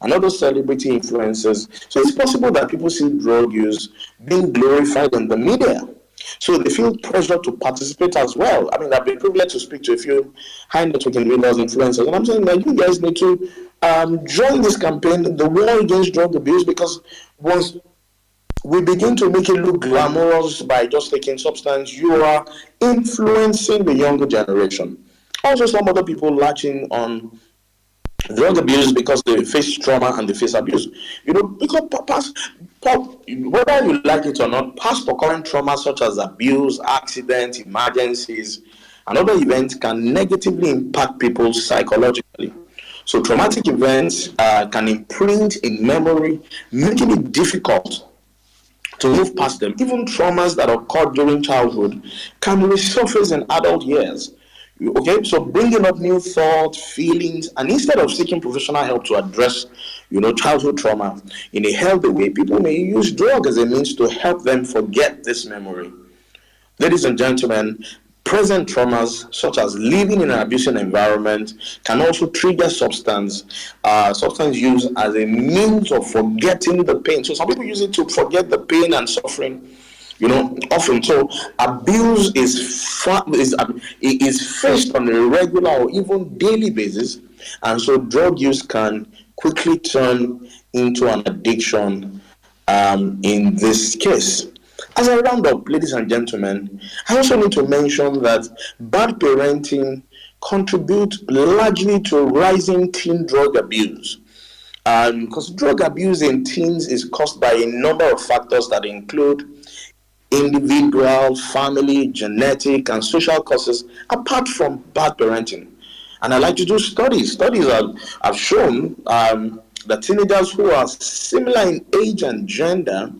and other celebrity influences. So it's possible that people see drug use being glorified in the media. So they feel pressure to participate as well. I've been privileged to speak to a few high network individuals, influencers, and I'm saying that you guys need to join this campaign, the war against drug abuse, because once we begin to make it look glamorous by just taking substance, you are influencing the younger generation. Also, some other people latching on drug abuse because they face trauma and they face abuse. Because whether you like it or not, past occurring trauma such as abuse, accidents, emergencies, and other events can negatively impact people psychologically. So traumatic events can imprint in memory, making it difficult to move past them. Even traumas that occurred during childhood can resurface in adult years. Okay, so bringing up new thoughts, feelings, and instead of seeking professional help to address, childhood trauma in a healthy way, people may use drug as a means to help them forget this memory. Ladies and gentlemen, present traumas, such as living in an abusive environment, can also trigger substance use as a means of forgetting the pain. So some people use it to forget the pain and suffering. Often. So abuse is faced on a regular or even daily basis, and so drug use can quickly turn into an addiction in this case. As I round up, ladies and gentlemen, I also need to mention that bad parenting contributes largely to rising teen drug abuse. Because drug abuse in teens is caused by a number of factors that include individual, family, genetic, and social causes, apart from bad parenting. And I like to do studies. Studies have shown that teenagers who are similar in age and gender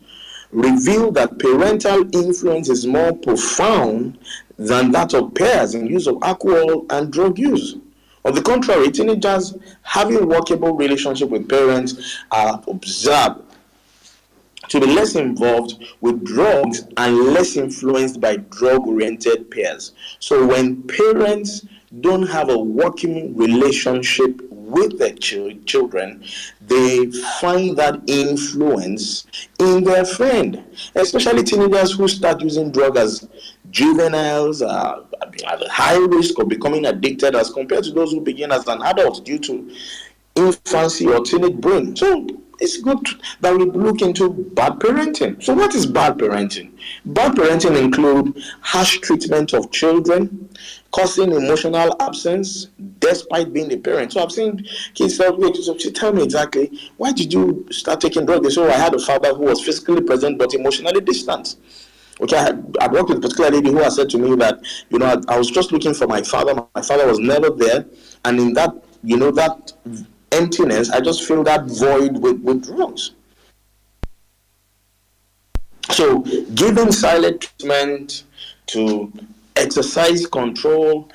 reveal that parental influence is more profound than that of peers in use of alcohol and drug use. On the contrary, teenagers having workable relationship with parents are observed to be less involved with drugs and less influenced by drug-oriented peers. So when parents don't have a working relationship with their children, they find that influence in their friend, especially teenagers who start using drugs as juveniles are at a high risk of becoming addicted as compared to those who begin as an adult due to infancy or teenage brain. So it's good that we look into bad parenting. So what is bad parenting? Bad parenting includes harsh treatment of children, causing emotional absence despite being a parent. So I've seen kids say, tell me exactly, why did you start taking drugs? They say, I had a father who was physically present but emotionally distant. Okay, I worked with a particular lady who has said to me that, I was just looking for my father. My father was never there. And in that, that emptiness, I just feel that void with drugs. So giving silent treatment to exercise control,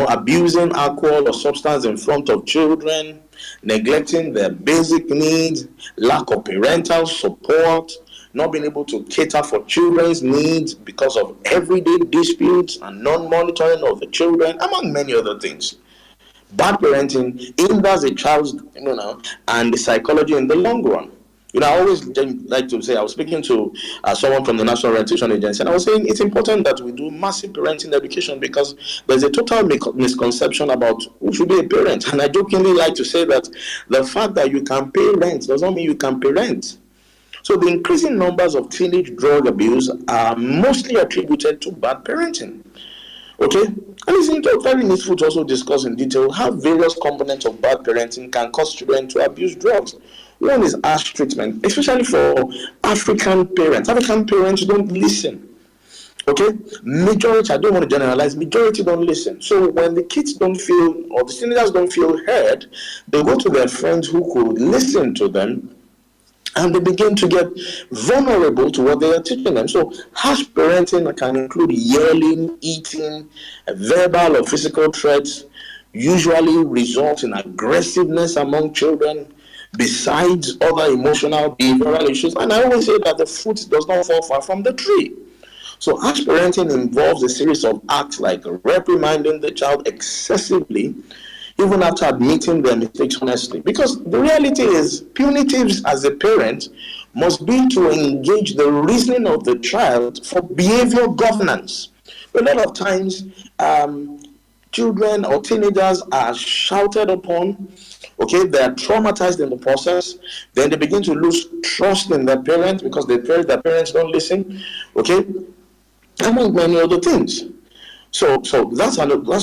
abusing alcohol or substance in front of children, neglecting their basic needs, lack of parental support, not being able to cater for children's needs because of everyday disputes and non-monitoring of the children, among many other things. Bad parenting hinders a child's, and the psychology in the long run. I always like to say, I was speaking to someone from the National Orientation Agency, and I was saying it's important that we do massive parenting education because there's a total misconception about who should be a parent. And I jokingly like to say that the fact that you can pay rent does not mean you can parent. So the increasing numbers of teenage drug abuse are mostly attributed to bad parenting. Okay? And it's very useful to also discuss in detail how various components of bad parenting can cause children to abuse drugs. One is harsh treatment, especially for African parents. African parents don't listen. Okay? Majority, I don't want to generalize, majority don't listen. So when the kids don't feel, or the teenagers don't feel heard, they go to their friends who could listen to them, and they begin to get vulnerable to what they are teaching them. So harsh parenting can include yelling, eating, verbal or physical threats, usually result in aggressiveness among children, besides other emotional, behavioral issues. And I always say that the fruit does not fall far from the tree. So harsh parenting involves a series of acts like reprimanding the child excessively, even after admitting their mistakes honestly. Because the reality is, punitives as a parent must be to engage the reasoning of the child for behavior governance. A lot of times, children or teenagers are shouted upon, okay, they are traumatized in the process, then they begin to lose trust in their parents because they fear their parents don't listen, okay, among many other things. So that's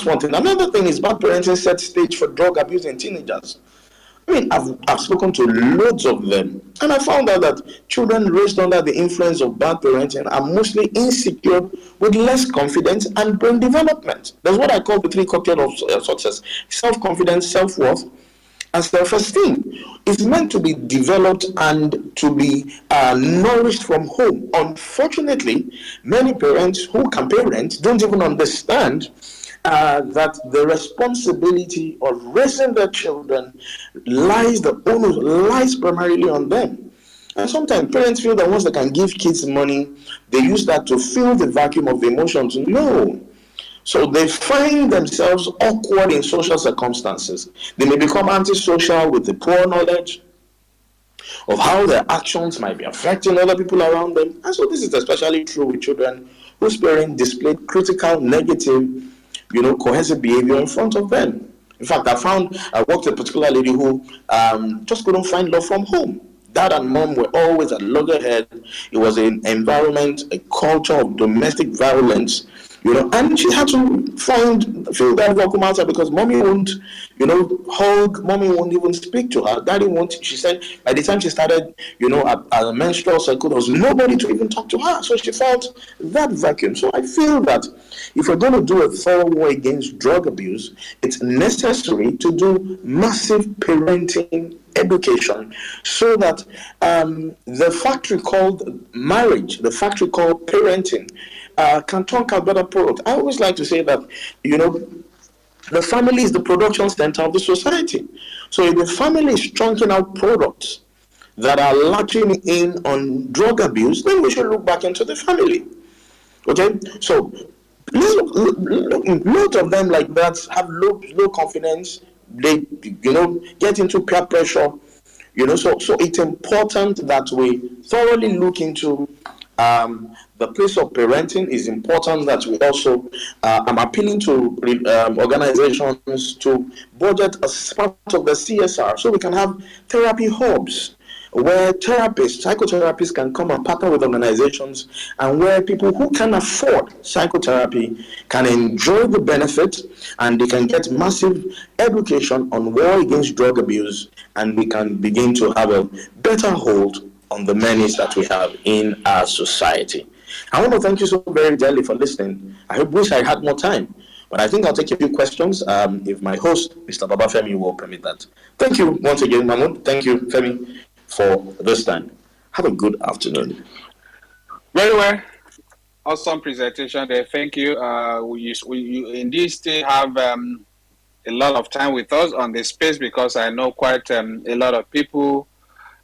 one thing. Another thing is bad parenting sets stage for drug abuse in teenagers. I mean, I've spoken to loads of them, and I found out that children raised under the influence of bad parenting are mostly insecure, with less confidence and brain development. That's what I call the three cocktails of success: self-confidence, self-worth, and self-esteem. It's meant to be developed and to be nourished from home. Unfortunately, many parents who can parent don't even understand that the responsibility of raising their children lies primarily on them. And sometimes parents feel that once they can give kids money, they use that to fill the vacuum of emotions. No. So they find themselves awkward in social circumstances. They may become antisocial with the poor knowledge of how their actions might be affecting other people around them. And so this is especially true with children whose parents displayed critical, negative, cohesive behavior in front of them. In fact, I worked with a particular lady who just couldn't find love from home. Dad and mom were always at loggerhead. It was an environment, a culture of domestic violence, and she had to feel that vacuum outside because mommy won't, hug, mommy won't even speak to her, daddy won't. She said by the time she started, at a menstrual cycle, there was nobody to even talk to her. So she felt that vacuum. So I feel that if we're going to do a thorough war against drug abuse, it's necessary to do massive parenting education so that the factory called marriage, the factory called parenting, can turn out better product. I always like to say that, the family is the production center of the society. So if the family is chunking out products that are latching in on drug abuse, then we should look back into the family. Okay? So lots of them like that have low confidence. They, get into peer pressure. So it's important that we thoroughly look into the place of parenting. Is important that we also, I'm appealing to organizations to budget as part of the CSR so we can have therapy hubs where psychotherapists can come and partner with organizations, and where people who can afford psychotherapy can enjoy the benefit, and they can get massive education on war against drug abuse, and we can begin to have a better hold on the menace that we have in our society. I want to thank you so very dearly for listening. I wish I had more time, but I think I'll take a few questions if my host, Mr. Babafemi, will permit that. Thank you once again, Mahmoud. Thank you, Femi, for this time. Have a good afternoon. Very well. Awesome presentation there. Thank you. We indeed still have a lot of time with us on this space because I know quite a lot of people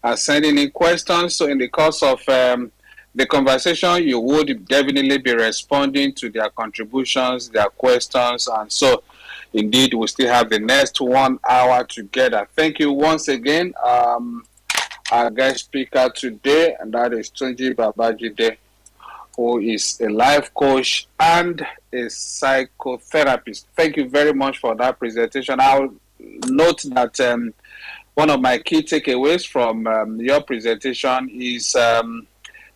are sending in questions. So in the course of the conversation, you would definitely be responding to their contributions, their questions, and so indeed we still have the next 1 hour together. Thank you once again. Our guest speaker today, and that is Tunji Babajide, who is a life coach and a psychotherapist. Thank you very much for that presentation. I'll note that one of my key takeaways from your presentation is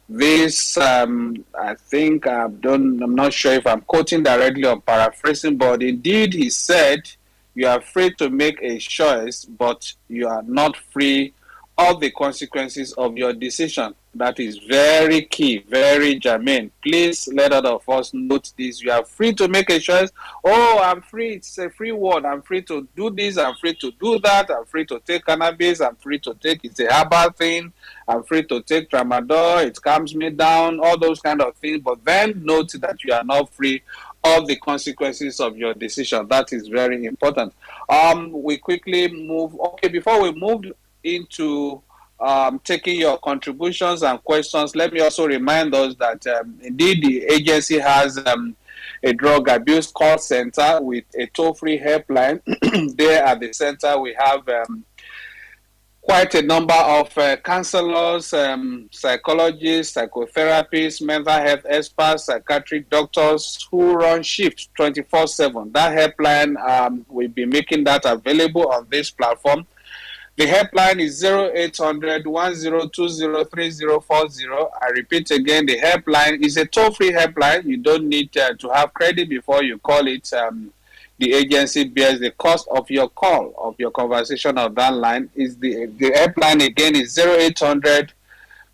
this, I think I'm not sure if I'm quoting directly or paraphrasing, but indeed he said, you are free to make a choice, but you are not free of the consequences of your decision. That is very key, very germane. Please let all of us note this. You are free to make a choice. Oh, I'm free. It's a free word. I'm free to do this. I'm free to do that. I'm free to take cannabis. I'm free to take, it's a herbal thing. I'm free to take tramadol. It calms me down. All those kind of things. But then note that you are not free of the consequences of your decision. That is very important. We quickly move. Okay, before we move into taking your contributions and questions, let me also remind us that indeed the agency has a drug abuse call center with a toll-free helpline. There at the center we have quite a number of counselors, psychologists, psychotherapists, mental health experts, psychiatric doctors who run shifts 24/7. That helpline, we'll be making that available on this platform. The helpline is 0800 1020 3040. I repeat again, the helpline is a toll-free helpline. You don't need to have credit before you call it. The agency bears the cost of your call, of your conversation on that line. Is the helpline again is 0800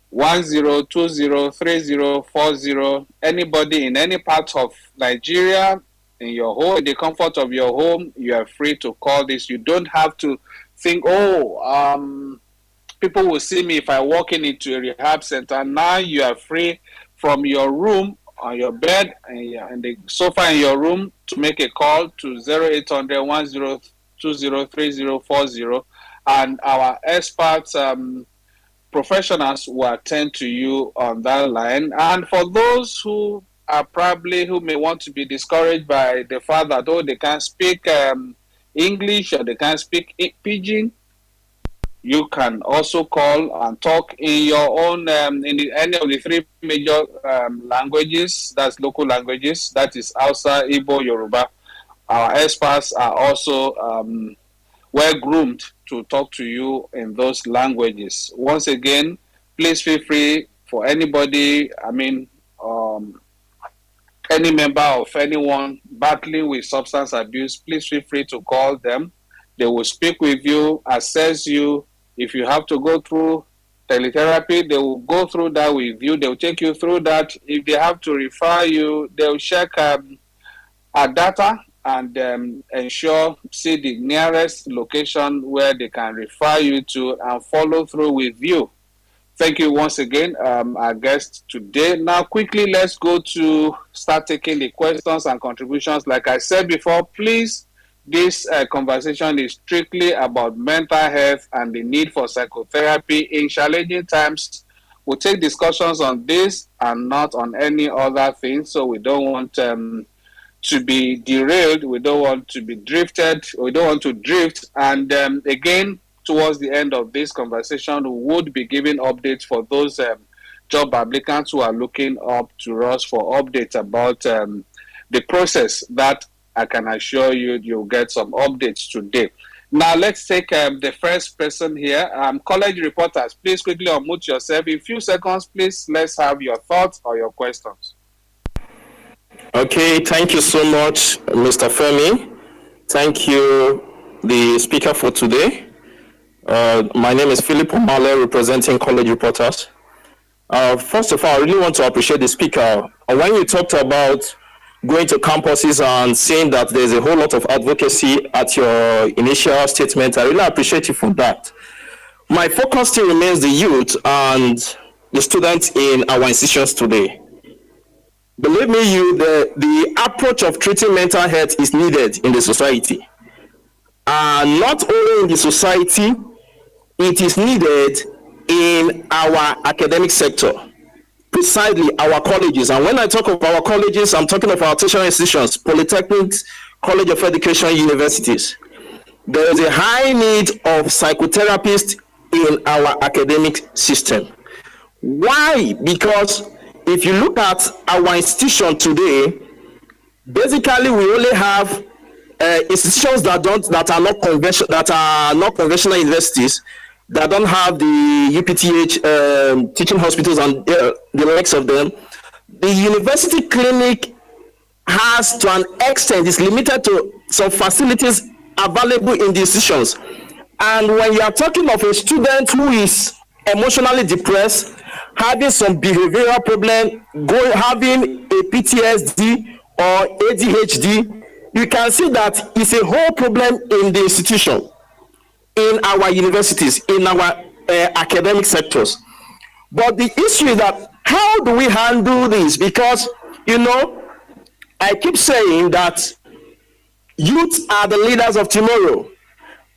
1020 3040. Anybody in any part of Nigeria, in your home, in the comfort of your home, you are free to call this. You don't have to think, people will see me if I walk into a rehab center. Now you are free from your room, on your bed, and the sofa in your room to make a call to 0800 1020 3040, and our experts, professionals will attend to you on that line. And for those who may want to be discouraged by the fact that they can't speak English or they can't speak Pidgin, you can also call and talk in your own, any of the three major languages, that's local languages, that is Hausa, Igbo, Yoruba. Our experts are also well groomed to talk to you in those languages. Once again, please feel free for anybody, any member of anyone battling with substance abuse, please feel free to call them. They will speak with you, assess you. If you have to go through teletherapy, they will go through that with you. They will take you through that. If they have to refer you, they will check our data and see the nearest location where they can refer you to and follow through with you. Thank you once again, our guest today. Now, quickly, let's go to start taking the questions and contributions. Like I said before, please, this conversation is strictly about mental health and the need for psychotherapy in challenging times. We'll take discussions on this and not on any other thing. So we don't want to be derailed. We don't want to be drifted. We don't want to drift. And again, towards the end of this conversation, we would be giving updates for those job applicants who are looking up to us for updates about the process. That I can assure you, you'll get some updates today. Now, let's take the first person here. College reporters, please quickly unmute yourself. In a few seconds, please, let's have your thoughts or your questions. Okay, thank you so much, Mr. Femi. Thank you, the speaker for today. My name is Philip Omale, representing College Reporters. First of all, I really want to appreciate the speaker. When you talked about going to campuses and saying that there's a whole lot of advocacy at your initial statement, I really appreciate you for that. My focus still remains the youth and the students in our institutions today. Believe me, the approach of treating mental health is needed in the society. And not only in the society, it is needed in our academic sector, precisely our colleges. And when I talk of our colleges, I'm talking of our tertiary institutions, polytechnics, college of education, universities. There is a high need of psychotherapists in our academic system. Why? Because if you look at our institution today, basically we only have institutions that are not conventional universities, that don't have the UPTH teaching hospitals and the likes of them. The university clinic has, to an extent, is limited to some facilities available in the institutions. And when you are talking of a student who is emotionally depressed, having some behavioral problem, having a PTSD or ADHD, you can see that it's a whole problem in the institution, in our universities, in our academic sectors. But the issue is that how do we handle this? Because, I keep saying that youth are the leaders of tomorrow.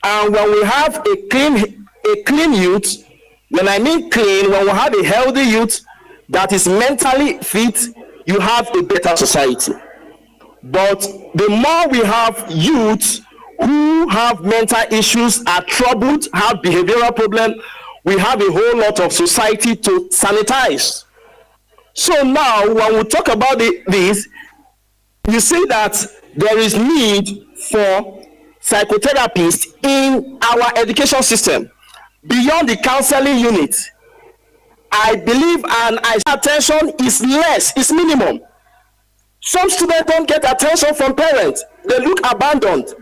And when we have a clean youth, when I mean clean, when we have a healthy youth that is mentally fit, you have a better society. But the more we have youth who have mental issues, are troubled, have behavioral problems, we have a whole lot of society to sanitize. So now, when we talk about this, you see that there is need for psychotherapists in our education system. Beyond the counseling unit, I believe attention is less, it's minimum. Some students don't get attention from parents. They look abandoned.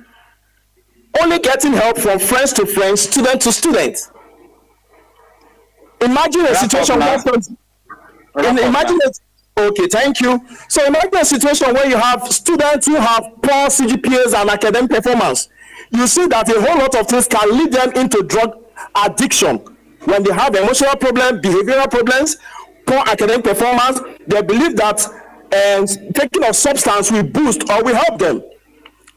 Only getting help from friends to friends, student to student. Imagine a situation where okay, thank you. So imagine a situation where you have students who have poor CGPAs and academic performance. You see that a whole lot of things can lead them into drug addiction. When they have emotional problems, behavioral problems, poor academic performance, they believe that taking of substance will boost or will help them.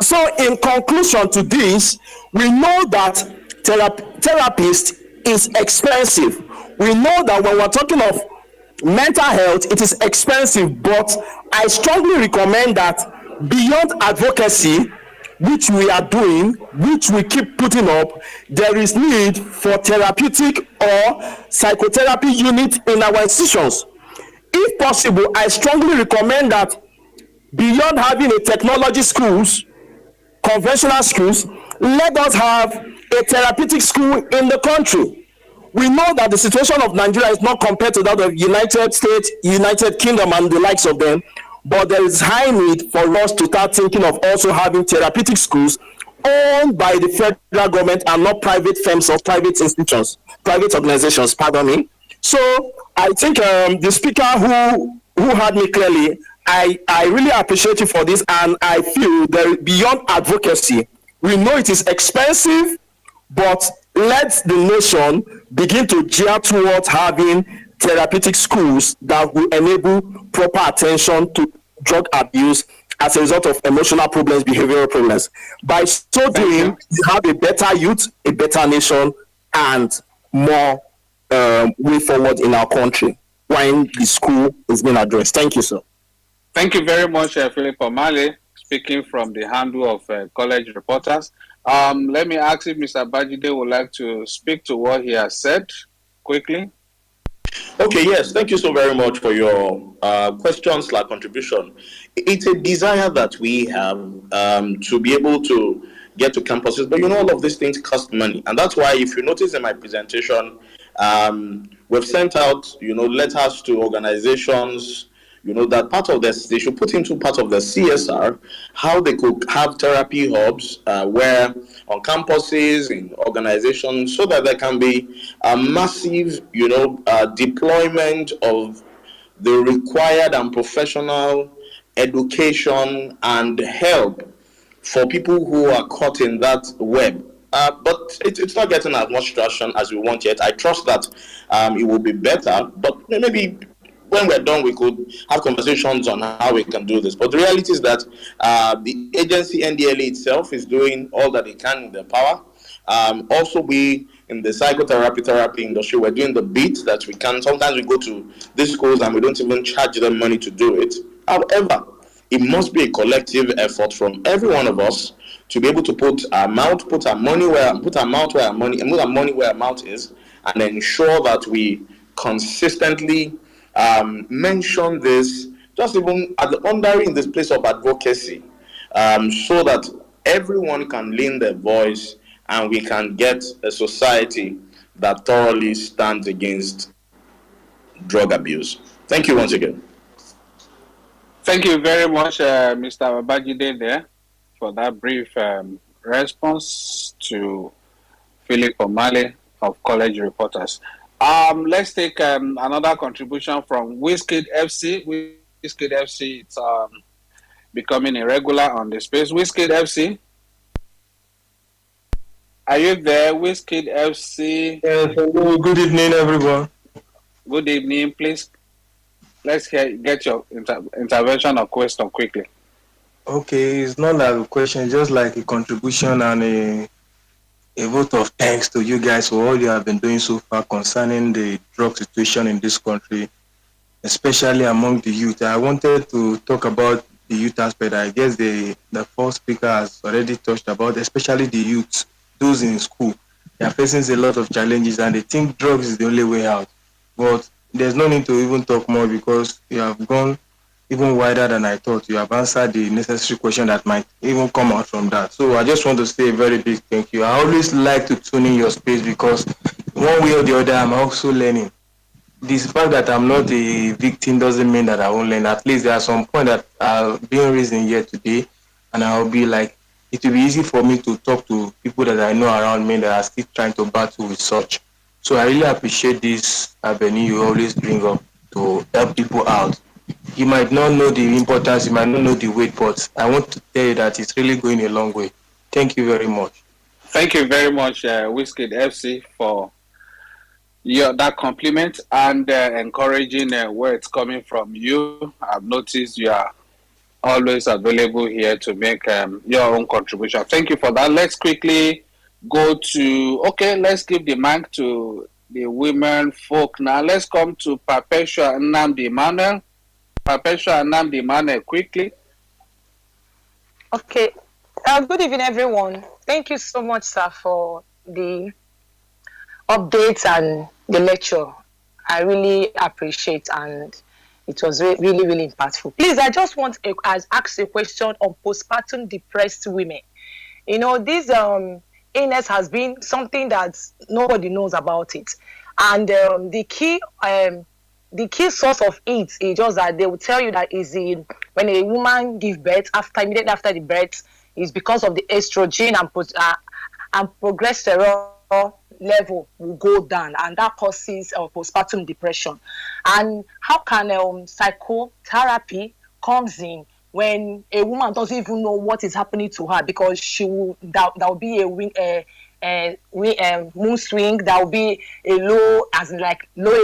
So in conclusion to this, we know that therapist is expensive. We know that when we're talking of mental health, it is expensive, but I strongly recommend that beyond advocacy, which we are doing, which we keep putting up, there is need for therapeutic or psychotherapy unit in our institutions. If possible, I strongly recommend that beyond having a technology schools, conventional schools, let us have a therapeutic school in the country. We know that the situation of Nigeria is not compared to that of United States, United Kingdom, and the likes of them, but there is high need for us to start thinking of also having therapeutic schools owned by the federal government and not private firms or private institutions, private organizations, pardon me. So I think the speaker who heard me clearly, I really appreciate you for this, and I feel that beyond advocacy, we know it is expensive, but let the nation begin to gear towards having therapeutic schools that will enable proper attention to drug abuse as a result of emotional problems, behavioral problems. By so doing, you have a better youth, a better nation, and more way forward in our country when the school is being addressed. Thank you, sir. Thank you very much, Philip Omale, speaking from the handle of college reporters. Let me ask if Mr. Bajide would like to speak to what he has said quickly. Okay, yes, thank you so very much for your contribution. It's a desire that we have to be able to get to campuses, but all of these things cost money. And that's why, if you notice in my presentation, we've sent out, letters to organizations, that part of this, they should put into part of the CSR, how they could have therapy hubs where on campuses, in organizations, so that there can be a massive, deployment of the required and professional education and help for people who are caught in that web. But it's not getting as much traction as we want yet. I trust that it will be better, but maybe when we're done, we could have conversations on how we can do this. But the reality is that the agency NDLA itself is doing all that it can in their power. Also, we in the therapy industry, we're doing the bit that we can. Sometimes we go to these schools and we don't even charge them money to do it. However, it must be a collective effort from every one of us to be able to put our mouth where our mouth is, and ensure that we consistently mention this, just even in this place of advocacy, so that everyone can lend their voice and we can get a society that thoroughly stands against drug abuse. Thank you once again. Thank you very much, Mr. Babajide, there, for that brief response to Philip Omale of College Reporters. Let's take another contribution from Wizkid FC. Wizkid FC, it's becoming a regular on the space. Wizkid FC, are you there, Wizkid FC? Yes, hello. Good evening, everyone. Good evening. Please, let's get your intervention or question quickly. Okay, it's not like a question, it's just like a contribution and a vote of thanks to you guys for all you have been doing so far concerning the drug situation in this country, especially among the youth. I wanted to talk about the youth aspect. I guess the first speaker has already touched about, especially the youth, those in school. They are facing a lot of challenges and they think drugs is the only way out. But there's no need to even talk more because you have gone even wider than I thought. You have answered the necessary question that might even come out from that. So I just want to say a very big thank you. I always like to tune in your space because one way or the other, I'm also learning. This fact that I'm not a victim doesn't mean that I won't learn. At least there are some points that are being raised here today, and I'll be like, it will be easy for me to talk to people that I know around me that are still trying to battle with such. So I really appreciate this avenue you always bring up to help people out. You might not know the importance, you might not know the weight, but I want to tell you that it's really going a long way. Thank you very much. Thank you very much, Wizkid FC, for that compliment and encouraging words coming from you. I've noticed you are always available here to make your own contribution. Thank you for that. Let's quickly go to, let's give the mic to the women folk now. Let's come to Perpetua Nnamdi Emmanuel. Perpetua Nnamdi Emmanuel, quickly. Okay. Good evening, everyone. Thank you so much, sir, for the updates and the lecture. I really appreciate, and it was really, really impactful. Please, I just want to ask a question on postpartum depressed women. This illness has been something that nobody knows about it, and the key source of it is just that they will tell you that when a woman gives birth, immediately after the birth, is because of the estrogen and progesterone level will go down, and that causes postpartum depression. And how can psychotherapy comes in when a woman doesn't even know what is happening to her, because that will be a mood swing, that will be a low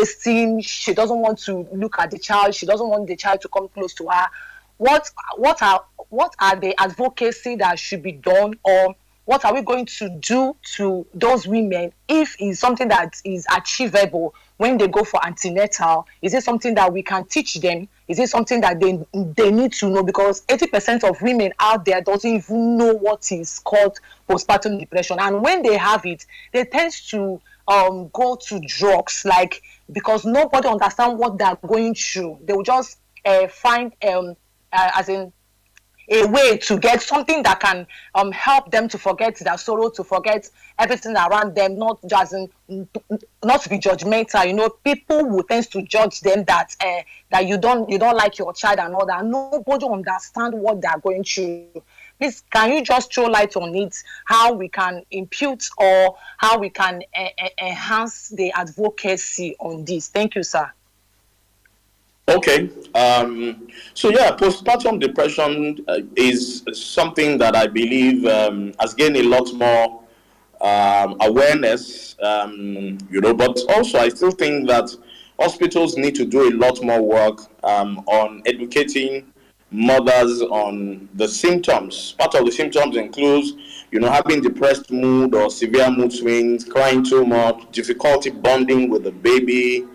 esteem. She doesn't want to look at the child. She doesn't want the child to come close to her. What are the advocacy that should be done, or what are we going to do to those women if it's something that is achievable when they go for antenatal? Is it something that we can teach them? Is it something that they need to know? Because 80% of women out there doesn't even know what is called postpartum depression. And when they have it, they tend to go to drugs, because nobody understands what they're going through. They will just find, a way to get something that can help them to forget their sorrow, to forget everything around them, not just not to be judgmental. People will tend to judge them that you don't like your child and all that. Nobody understand what they are going through. Please, can you just throw light on it, how we can impute or how we can enhance the advocacy on this? Thank you, sir. Okay. So yeah, postpartum depression is something that I believe has gained a lot more awareness, but also I still think that hospitals need to do a lot more work on educating mothers on the symptoms. Part of the symptoms includes, having depressed mood or severe mood swings, crying too much, difficulty bonding with the baby,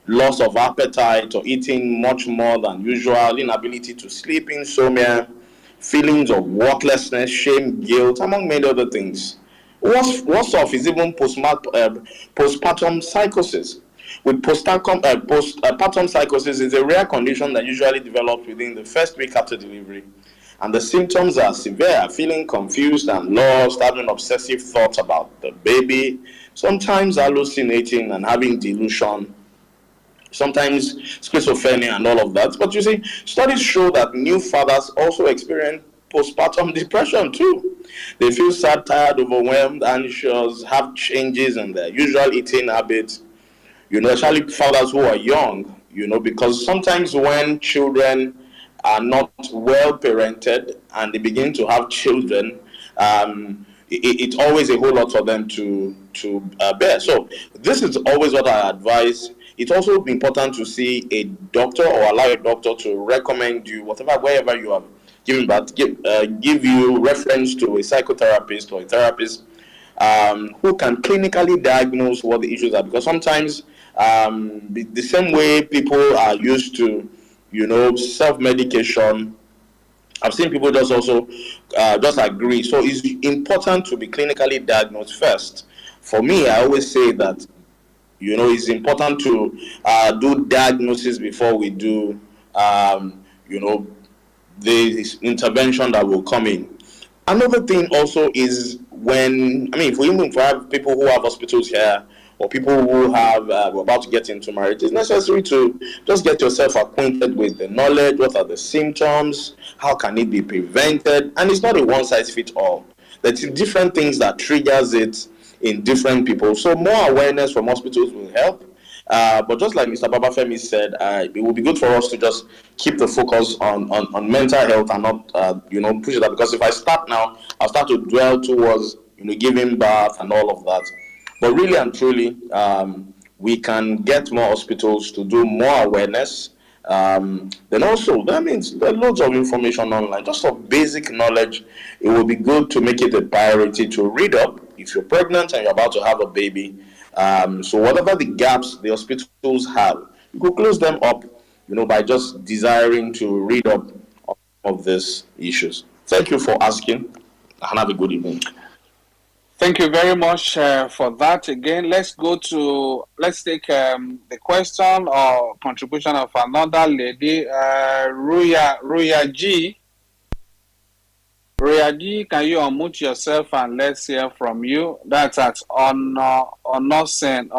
loss of appetite or eating much more than usual, inability to sleep, insomnia, feelings of worthlessness, shame, guilt, among many other things. Worst off is even postpartum psychosis. With postpartum psychosis is a rare condition that usually develops within the first week after delivery. And the symptoms are severe, feeling confused and lost, having obsessive thoughts about the baby, sometimes hallucinating and having delusion, sometimes schizophrenia and all of that. But you see, studies show that new fathers also experience postpartum depression too. They feel sad, tired, overwhelmed, anxious, have changes in their usual eating habits, especially fathers who are young, because sometimes when children are not well parented and they begin to have children, it's always a whole lot for them to bear. So this is always what I advise. It's also important to see a doctor or allow a doctor to recommend you, wherever you are giving birth, give you reference to a psychotherapist or a therapist who can clinically diagnose what the issues are. Because sometimes the same way people are used to, self-medication, I've seen people just agree. So it's important to be clinically diagnosed first. For me, I always say that, it's important to do diagnosis before we do, the intervention that will come in. Another thing also is if we have people who have hospitals here or people who have about to get into marriage, it's necessary to just get yourself acquainted with the knowledge, what are the symptoms, how can it be prevented, and it's not a one-size-fits-all. There's different things that triggers it in different people. So more awareness from hospitals will help. But just like Mr. Babafemi said, it would be good for us to just keep the focus on mental health and not, push it up. Because if I start now, I'll start to dwell towards, giving birth and all of that. But really and truly, we can get more hospitals to do more awareness. Then also, that means there are loads of information online, just for basic knowledge. It will be good to make it a priority to read up if you're pregnant and you're about to have a baby. So whatever the gaps the hospitals have, you could close them up, by just desiring to read up of these issues. Thank you for asking, and have a good evening. Thank you very much for that. Again, let's take the question or contribution of another lady, Ruya G. Ruya G, can you unmute yourself and let's hear from you? That's at Onosen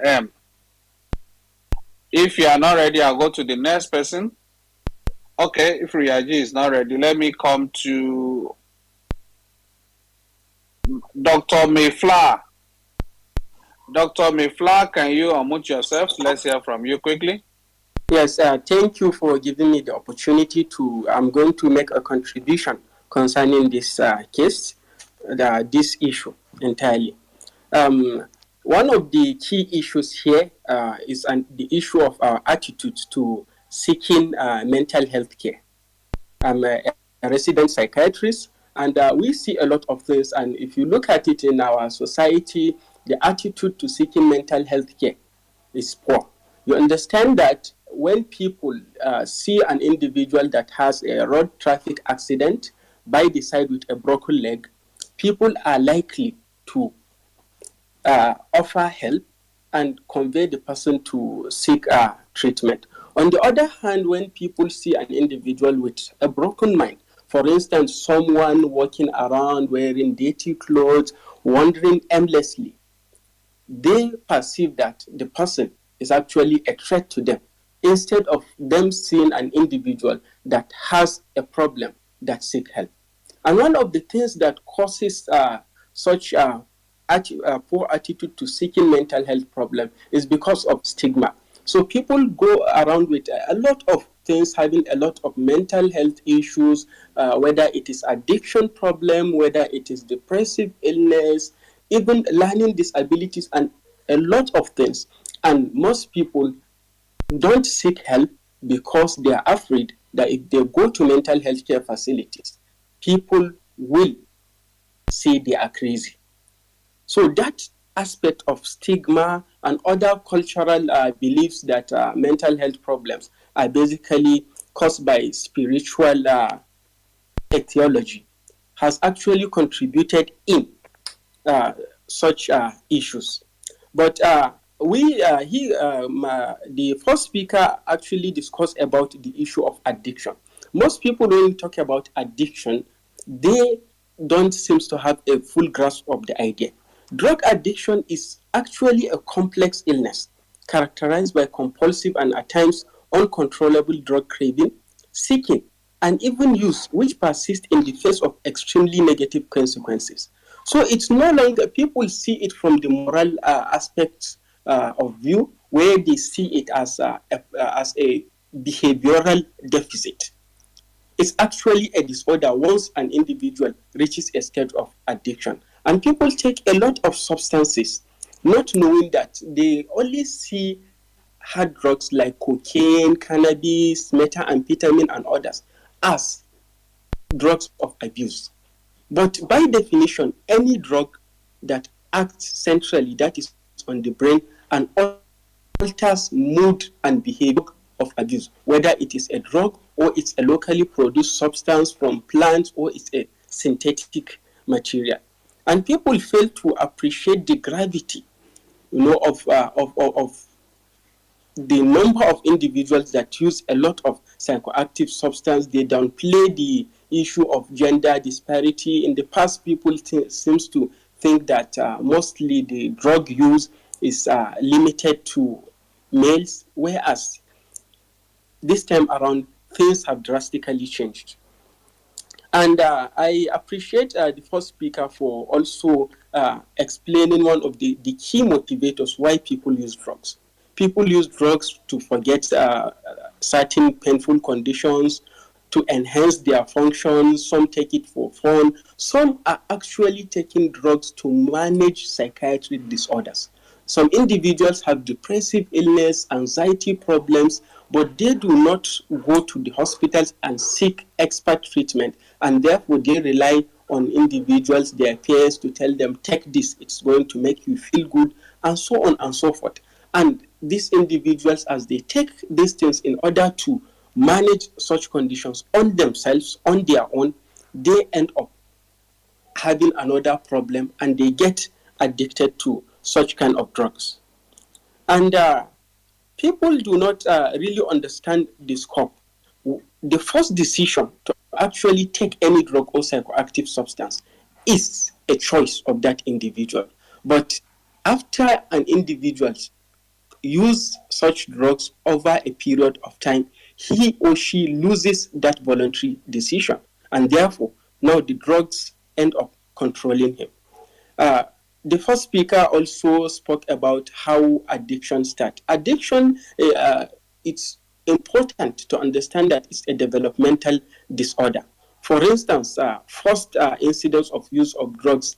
M. If you are not ready, I'll go to the next person. Okay, if Ruya G is not ready, let me come to Dr. Mayflower. Dr. Mayflower, can you unmute yourself? Let's hear from you quickly. Yes, thank you for giving me the opportunity I'm going to make a contribution concerning this case, this issue entirely. One of the key issues here is the issue of our attitude to seeking mental health care. I'm a resident psychiatrist, and we see a lot of this. And if you look at it in our society, the attitude to seeking mental health care is poor. You understand that when people see an individual that has a road traffic accident by the side with a broken leg, people are likely to offer help and convey the person to seek treatment. On the other hand, when people see an individual with a broken mind, For instance, someone walking around wearing dirty clothes, wandering aimlessly, they perceive that the person is actually a threat to them, instead of them seeing an individual that has a problem that seek help. And one of the things that causes such poor attitude to seeking mental health problem is because of stigma. So people go around with a lot of things, having a lot of mental health issues, whether it is addiction problem, whether it is depressive illness, even learning disabilities, and a lot of things. And most people don't seek help because they are afraid that if they go to mental health care facilities, people will say they are crazy. So that aspect of stigma and other cultural beliefs that mental health problems are basically caused by spiritual etiology has actually contributed in such issues. But the first speaker actually discussed about the issue of addiction. Most people, when we talk about addiction, they don't seem to have a full grasp of the idea. Drug addiction is actually a complex illness characterized by compulsive and at times uncontrollable drug craving, seeking, and even use, which persist in the face of extremely negative consequences. So it's no longer, people see it from the moral aspects of view, where they see it as a behavioral deficit. It's actually a disorder once an individual reaches a stage of addiction. And people take a lot of substances, not knowing that they only see hard drugs like cocaine, cannabis, methamphetamine, and others as drugs of abuse. But by definition, any drug that acts centrally, that is on the brain, and alters mood and behavior of abuse, whether it is a drug or it's a locally produced substance from plants or it's a synthetic material. And people fail to appreciate the gravity, of the number of individuals that use a lot of psychoactive substance. They downplay the issue of gender disparity. In the past, people seems to think that mostly the drug use is limited to males, whereas this time around, things have drastically changed. And I appreciate the first speaker for also explaining one of the key motivators why people use drugs. People use drugs to forget certain painful conditions, to enhance their functions. Some take it for fun. Some are actually taking drugs to manage psychiatric disorders. Some individuals have depressive illness, anxiety problems, but they do not go to the hospitals and seek expert treatment, and therefore they rely on individuals, their peers, to tell them, take this, it's going to make you feel good, and so on and so forth. And these individuals, as they take these things in order to manage such conditions on themselves, on their own, they end up having another problem, and they get addicted to such kind of drugs. And people do not really understand the scope. The first decision to actually take any drug or psychoactive substance is a choice of that individual. But after an individual use such drugs over a period of time, he or she loses that voluntary decision, and therefore now the drugs end up controlling him. The first speaker also spoke about how addiction starts. Addiction, it's important to understand that it's a developmental disorder. For instance, first incidence of use of drugs,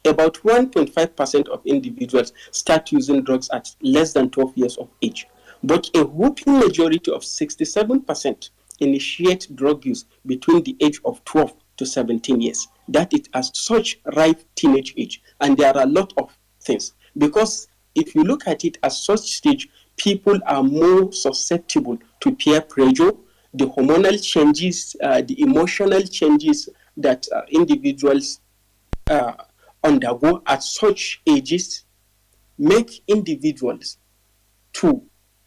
about 1.5% of individuals start using drugs at less than 12 years of age. But a whopping majority of 67% initiate drug use between the age of 12 to 17 years. That is at such ripe teenage age. And there are a lot of things. Because if you look at it at such stage, people are more susceptible to peer pressure, the hormonal changes, the emotional changes that individuals undergo at such ages make individuals to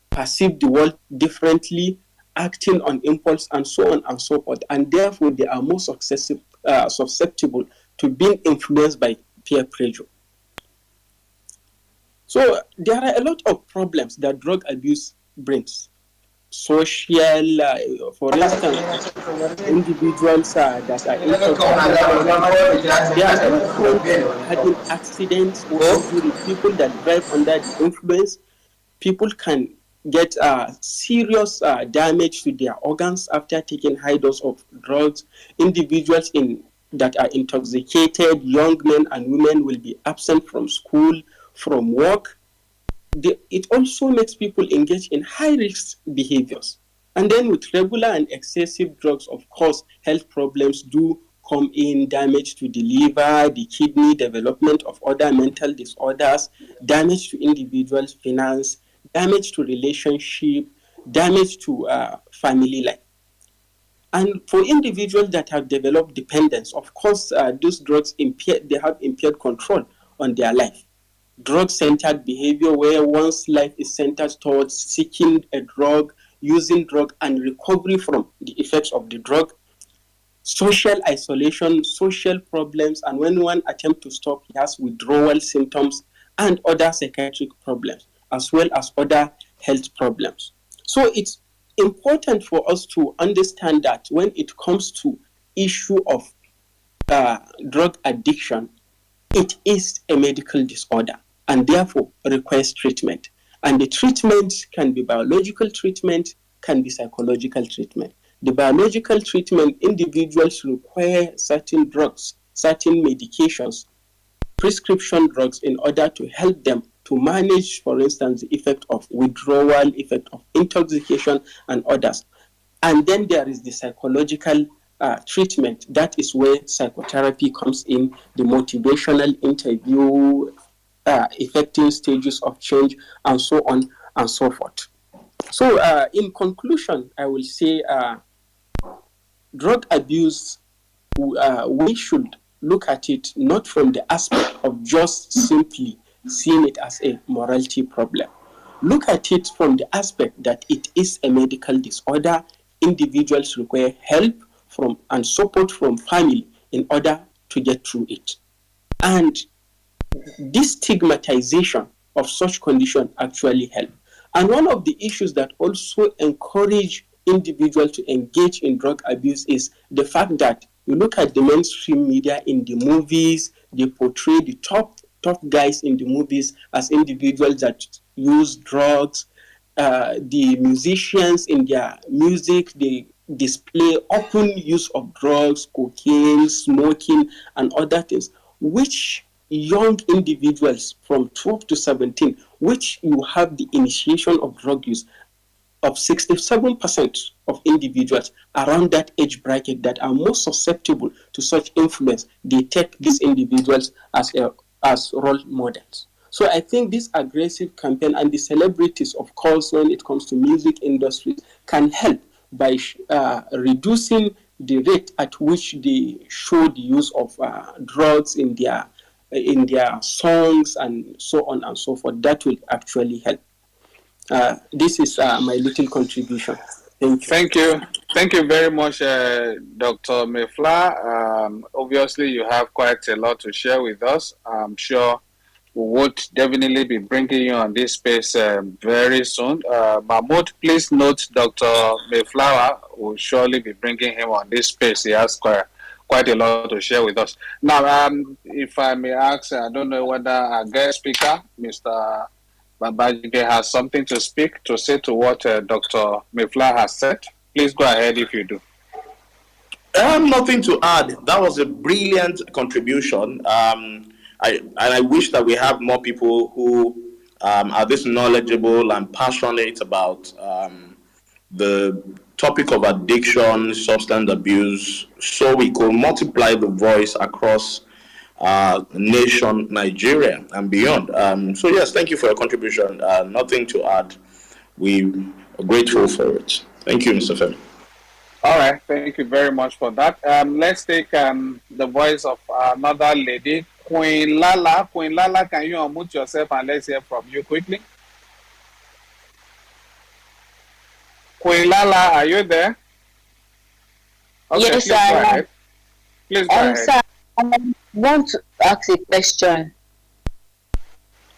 perceive the world differently acting on impulse, and so on and so forth. And therefore, they are more susceptible to being influenced by peer pressure. So there are a lot of problems that drug abuse brings. Social, for instance, individuals that are intoxicated, they are more prone to having accidents or injury. People that drive under the influence, people can get serious damage to their organs after taking high dose of drugs. Individuals that are intoxicated, young men and women, will be absent from school, from work. It also makes people engage in high-risk behaviors. And then with regular and excessive drugs, of course, health problems do come in: damage to the liver, the kidney, development of other mental disorders, damage to individuals' finance, damage to relationship, damage to family life. And for individuals that have developed dependence, of course, those drugs they have impaired control on their life. Drug-centered behavior, where one's life is centered towards seeking a drug, using drug, and recovery from the effects of the drug. Social isolation, social problems, and when one attempts to stop, he has withdrawal symptoms and other psychiatric problems, as well as other health problems. So it's important for us to understand that when it comes to issue of drug addiction, it is a medical disorder and therefore requires treatment. And the treatment can be biological treatment, can be psychological treatment. The biological treatment, individuals require certain drugs, certain medications, prescription drugs, in order to help them to manage, for instance, the effect of withdrawal, effect of intoxication, and others. And then there is the psychological treatment. That is where psychotherapy comes in, the motivational interview, effective stages of change, and so on and so forth. So in conclusion, I will say drug abuse, we should look at it not from the aspect of just simply seeing it as a morality problem. Look at it from the aspect that it is a medical disorder. Individuals require help and support from family in order to get through it. And this stigmatization of such condition actually help. And one of the issues that also encourage individuals to engage in drug abuse is the fact that you look at the mainstream media in the movies, they portray the top guys in the movies as individuals that use drugs. The musicians in their music, they display open use of drugs, cocaine, smoking, and other things, which young individuals from 12 to 17, which you have the initiation of drug use of 67% of individuals around that age bracket that are most susceptible to such influence, they take these individuals as role models. So I think this aggressive campaign and the celebrities, of course, when it comes to music industry, can help by reducing the rate at which they show the use of drugs in their songs and so on and so forth. That will actually help. This is my little contribution. Thank you. Thank you very much, Dr. Mefla. Obviously, you have quite a lot to share with us. I'm sure we would definitely be bringing you on this space very soon. Mahmoud, please note Dr. Mefla will surely be bringing him on this space. He has quite a lot to share with us. Now, if I may ask, I don't know whether our guest speaker, Mr. Babajide, has something to say to what Dr. Mefla has said. Please go ahead if you do. I have nothing to add. That was a brilliant contribution. I wish that we have more people who are this knowledgeable and passionate about the topic of addiction, substance abuse, so we could multiply the voice across nation, Nigeria, and beyond. So yes, thank you for your contribution. Nothing to add. We are grateful for it. Thank you, Mr. Femi. All right, thank you very much for that. Let's take the voice of another lady, Queen Lala. Queen Lala, can you unmute yourself and let's hear from you quickly? Quilala, are you there? Okay, Yes, please go I am. ahead. Please go ahead. Sir, I want to ask a question.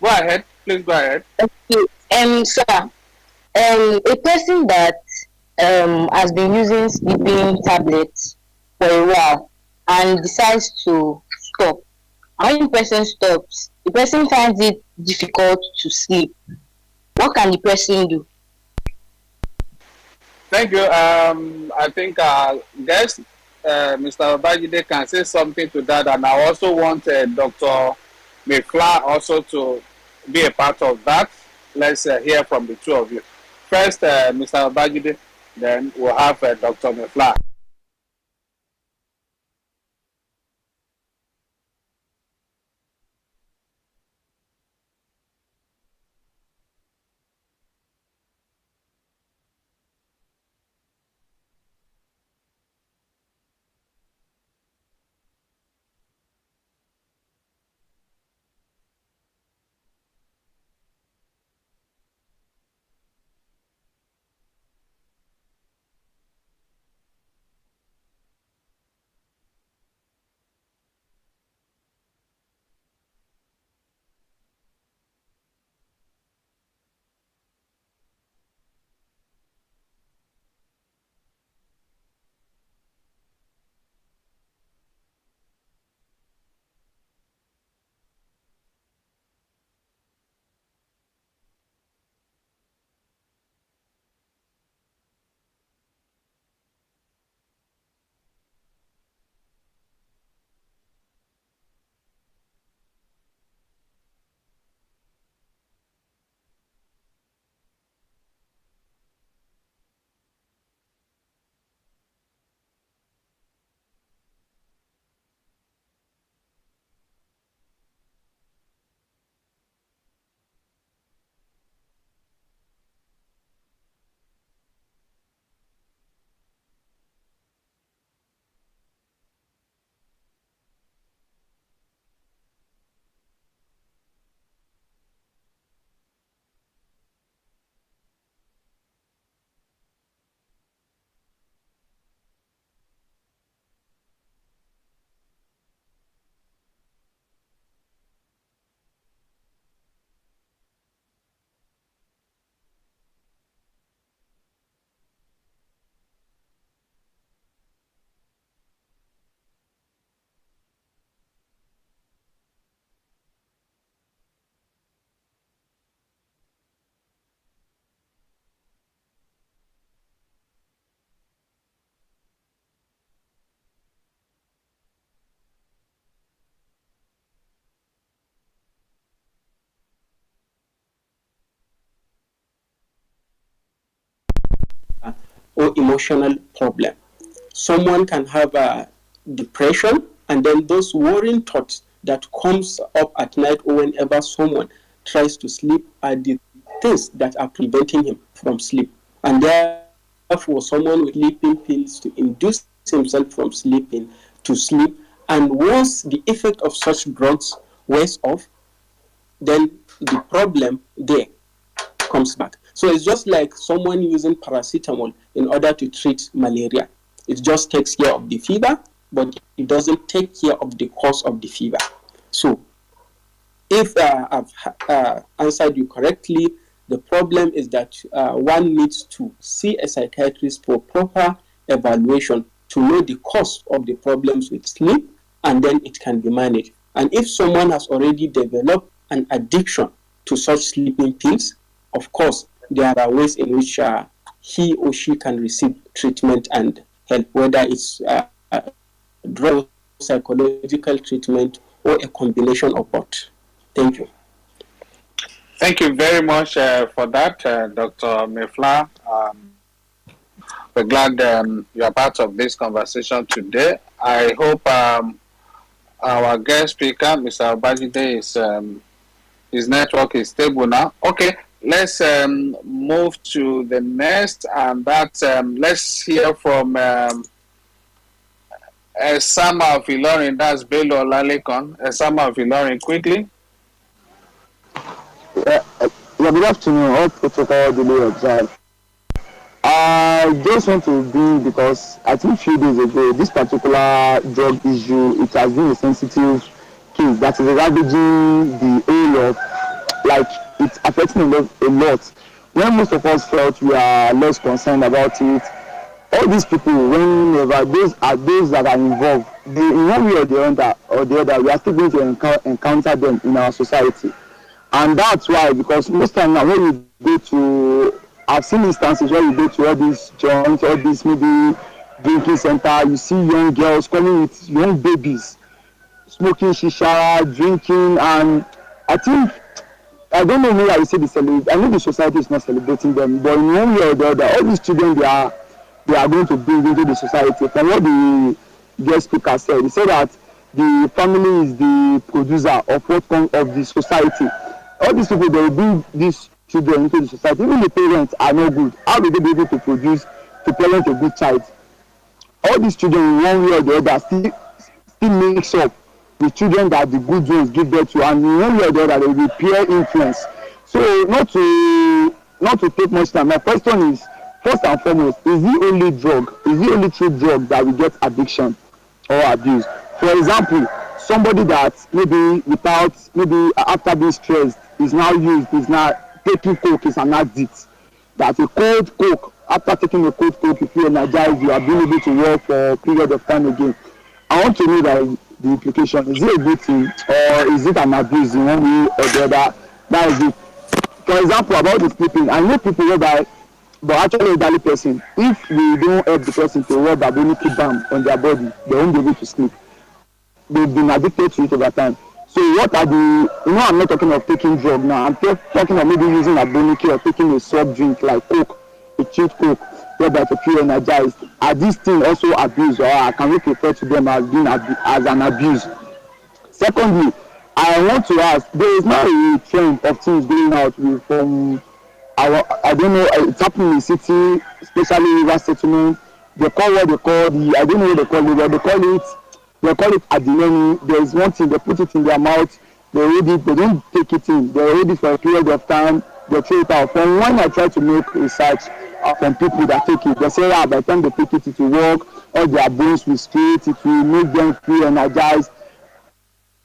Go ahead. Please go ahead. Okay. Sir, a person that has been using sleeping tablets for a while and decides to stop. And when the person stops, the person finds it difficult to sleep. What can the person do? Thank you. I think guest, Mr. Babajide can say something to that, and I also want Dr. Mayfla also to be a part of that. Let's hear from the two of you. First, Mr. Babajide, then we'll have Dr. Mayfla. Or emotional problem. Someone can have a depression, and then those worrying thoughts that comes up at night or whenever someone tries to sleep are the things that are preventing him from sleep. And therefore, someone with sleeping pills to induce himself from sleeping to sleep. And once the effect of such drugs wears off, then the problem there comes back. So it's just like someone using paracetamol in order to treat malaria. It just takes care of the fever, but it doesn't take care of the cause of the fever. So if I've answered you correctly, the problem is that one needs to see a psychiatrist for proper evaluation to know the cause of the problems with sleep, and then it can be managed. And if someone has already developed an addiction to such sleeping pills, of course, there are ways in which he or she can receive treatment and help, whether it's drug, psychological treatment, or a combination of both. Thank you. Thank you very much for that, Dr. Mayfla. We're glad you are part of this conversation today. I hope our guest speaker, Mr. Babajide, his network is stable now. Okay, let's move to the next, and that let's hear from Sama of Ilorin. That's Bello Lalekon. Sama of Ilorin, quickly. Good afternoon. All protocol duly observed. I just want to bring, because I think a few days ago, this particular drug issue, it has been a sensitive case that is ravaging the whole of, like, it's affecting a lot. When most of us felt we are less concerned about it, all these people, whenever those that are involved, they, in one way or the other, we are still going to encounter them in our society. And that's why, because most time now when we go to, I've seen instances where you go to all these joints, all these maybe drinking center, you see young girls coming with young babies, smoking shisha, drinking, and I think, I don't know maybe I will say I know the society is not celebrating them, but in one way or the other, all these children they are going to bring into the society. From what the guest speaker said, he said that the family is the producer of what comes of the society. All these people, they will bring these children into the society. Even the parents are not good. How will they be able to produce, to parent a good child? All these children, in one way or the other, still mix up with children that the good ones give birth to, and in one way or the other, they will be peer influence. So, not to take much time, my question is, first and foremost, is the only true drug that will get addiction or abuse? For example, somebody that maybe after being stressed is now taking coke, is an addict. That a cold coke, after taking a cold coke, you feel energized, you are being able to work for a period of time again. I want to know that the implication, is it a good thing or is it an abuse in one way or the other? That is it. For example, about the sleeping, I know people whereby, but actually elderly person, if we don't help the person to rub aboniki balm on their body, they won't be able to sleep. They've been addicted to it over time. So what are I'm not talking of taking drug now, I'm talking of maybe using aboniki or taking a soft drink like Coke, a cheap Coke, whereby to feel energized. Are these things also abuse, or can we refer to them as being as an abuse? Secondly, I want to ask, there is now a trend of things going out from I don't know, it's happening in the city, especially river settlement. They call what they call I don't know what they call it, but they call it adileni. There is one thing, they put it in their mouth, they hold it, they don't take it in, they hold it for a period of time, they throw it out. From when I try to make research from people that take it, they say, by the time they take it, it will work, all their bones will straight, it will make them feel energized.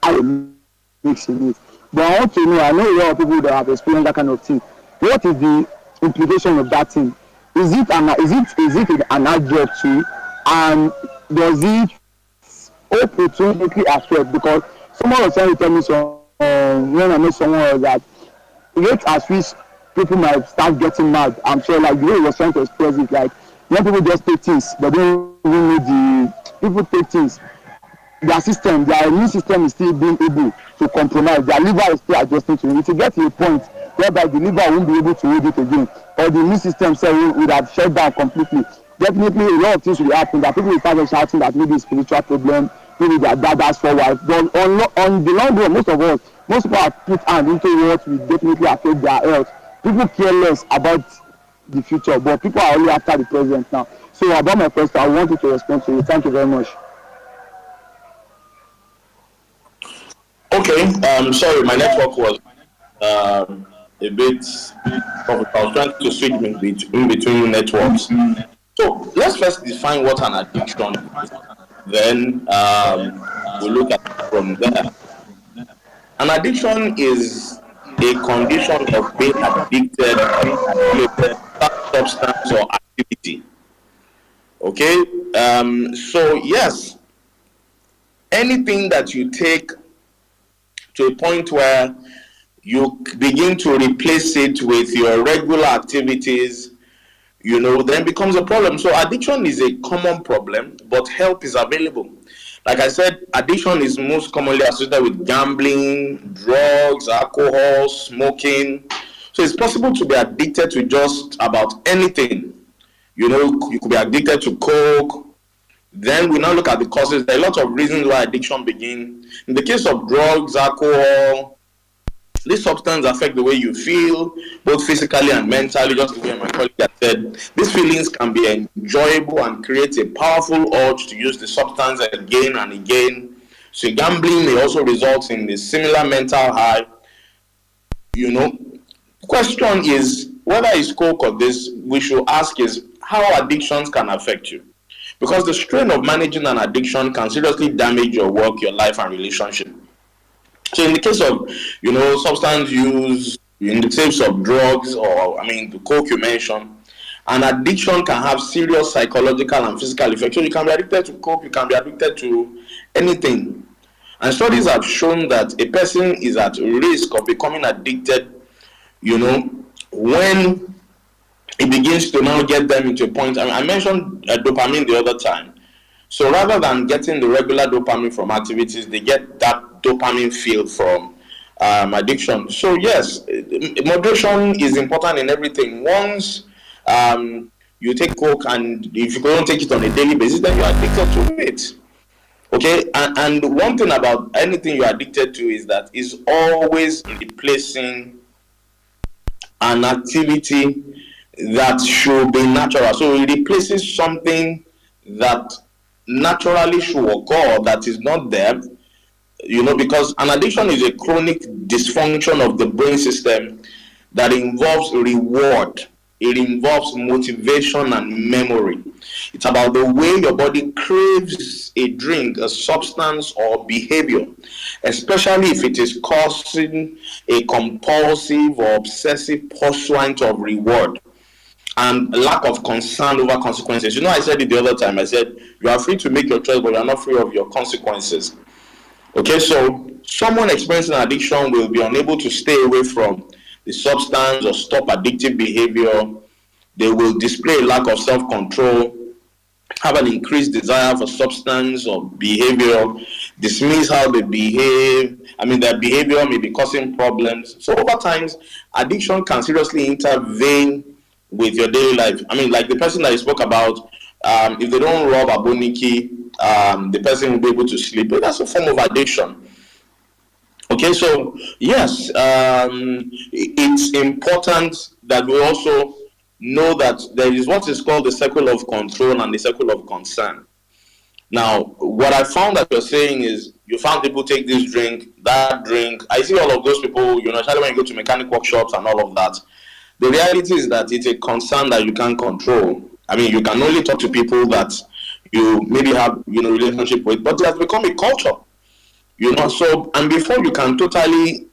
I mix in it. But I want to know, I know a lot of people that have experienced that kind of thing. What is the implication of that thing? Is it an adjunct too? And does it opportunity affect? Because someone was trying to tell me when I met someone else that rate at which people might start getting mad. I'm sure, like the way he was trying to express it, like when people just take things, but don't even know people take things. Their immune system is still being able to compromise. Their liver is still adjusting to it. To get to a point whereby the liver won't be able to hold it again, or the immune system would have shut down completely. Definitely, a lot of things will happen. That people will start shouting that maybe it's a spiritual problem, maybe their dad has 4 wives. But on the long run, most people have put hand into what will definitely affect their health. People care less about the future, but people are only after the present now. So about my question, I want you to respond to it. Thank you very much. Okay, sorry, my network was a bit of, I was trying to switch in between networks. So let's first define what an addiction is. Then we'll look at it from there. An addiction is a condition of being addicted to a substance or activity. Okay, so yes, anything that you take to a point where you begin to replace it with your regular activities, then becomes a problem. So addiction is a common problem, but help is available. Like I said, addiction is most commonly associated with gambling, drugs, alcohol, smoking. So it's possible to be addicted to just about anything. You could be addicted to coke. Then we now look at the causes. There are a lot of reasons why addiction begins. In the case of drugs, alcohol, this substance affect the way you feel, both physically and mentally. Just the way my colleague had said, these feelings can be enjoyable and create a powerful urge to use the substance again and again. So gambling may also result in a similar mental high. Question is whether it's coke or this, we should ask is how addictions can affect you. Because the strain of managing an addiction can seriously damage your work, your life, and relationship. So in the case of, substance use, in the case of drugs, or the coke you mentioned, an addiction can have serious psychological and physical effects. So you can be addicted to coke, you can be addicted to anything. And studies have shown that a person is at risk of becoming addicted, when it begins to now get them into a point. I mentioned dopamine the other time. So rather than getting the regular dopamine from activities, they get that dopamine feel from addiction. So yes, moderation is important in everything. Once you take coke, and if you don't take it on a daily basis, then you're addicted to it. Okay, and one thing about anything you're addicted to is that it's always replacing an activity that should be natural. So it replaces something that naturally should occur that is not there, because an addiction is a chronic dysfunction of the brain system that involves reward. It involves motivation and memory. It's about the way your body craves a drink, a substance, or behavior, especially if it is causing a compulsive or obsessive pursuit of reward and lack of concern over consequences. I said it the other time. I said, you are free to make your choice, but you are not free of your consequences. Okay, so someone experiencing addiction will be unable to stay away from the substance or stop addictive behavior. They will display a lack of self-control, have an increased desire for substance or behavior, dismiss how they behave. Their behavior may be causing problems. So over time, addiction can seriously intervene with your daily life. Like the person that I spoke about, if they don't rob aboniki, the person will be able to sleep. But that's a form of addiction. Okay, so yes, it's important that we also know that there is what is called the circle of control and the circle of concern. Now, what I found that you're saying is you found people take this drink, that drink. I see all of those people, especially when you go to mechanic workshops and all of that. The reality is that it's a concern that you can't control. You can only talk to people that you maybe have, relationship with, but it has become a culture. So, and before you can totally,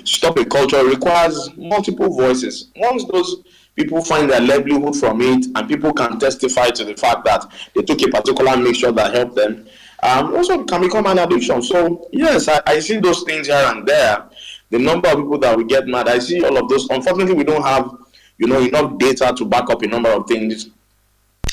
stop a culture, requires multiple voices. Once those people find their livelihood from it, and people can testify to the fact that they took a particular mixture that helped them, also can become an addiction. So, yes, I see those things here and there. The number of people that we get mad, I see all of those. Unfortunately, we don't have, enough data to back up a number of things.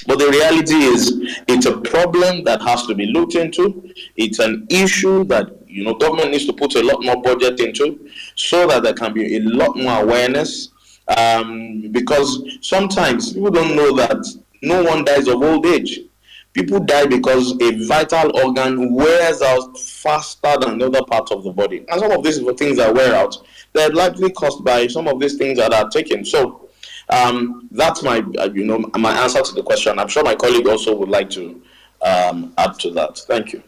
But the reality is, it's a problem that has to be looked into. It's an issue that, government needs to put a lot more budget into so that there can be a lot more awareness. Because sometimes people don't know that no one dies of old age. People die because a vital organ wears out faster than the other parts of the body. And some of these things that wear out, they're likely caused by some of these things that are taken. So that's my, my answer to the question. I'm sure my colleague also would like to add to that. Thank you.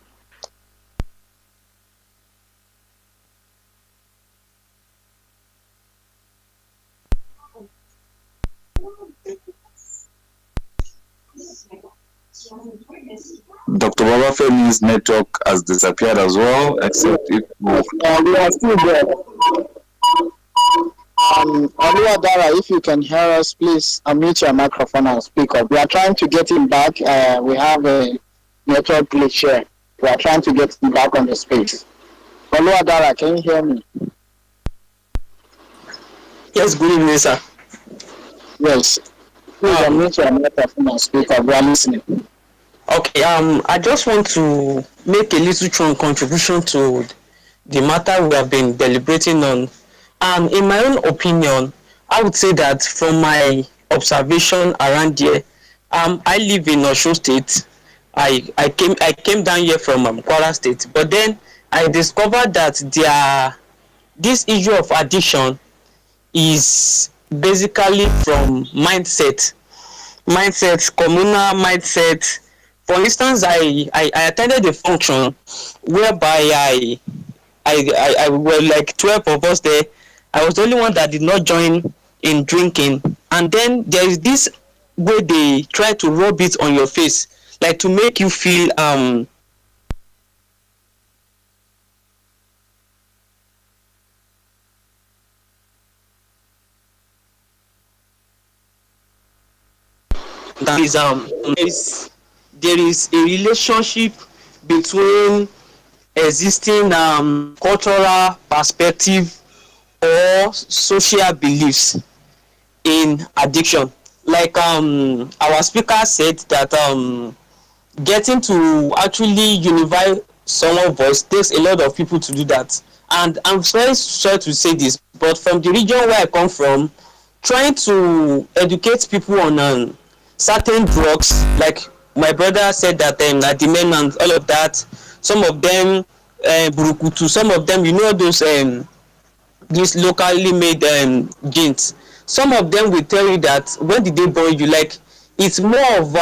Dr. Babafemi's network has disappeared as well, except if we are still there. Oluwadara, if you can hear us, please unmute your microphone and speak up. We are trying to get him back. We have a network glitch here. We are trying to get him back on the space. Oluwadara, can you hear me? Yes, good evening, sir. Yes. Please unmute your microphone and speak up. We are listening. Okay, I just want to make a little strong contribution to the matter we have been deliberating on. In my own opinion, I would say that from my observation around here, I live in Osun State. I came down here from Kwara State, but then I discovered that this issue of addiction is basically from mindset, communal mindset. For instance, I attended a function whereby I were like 12 of us there. I was the only one that did not join in drinking, and then there is this way they try to rub it on your face, like to make you feel that there is a relationship between existing cultural perspective or social beliefs in addiction. Like our speaker said that getting to actually unify someone's voice takes a lot of people to do that. And I'm very sorry to say this, but from the region where I come from, trying to educate people on certain drugs, like my brother said that Adimen and all of that, some of them Burukutu, some of them, you know, those these locally made gins. Some of them will tell you that when did they born you, like it's more of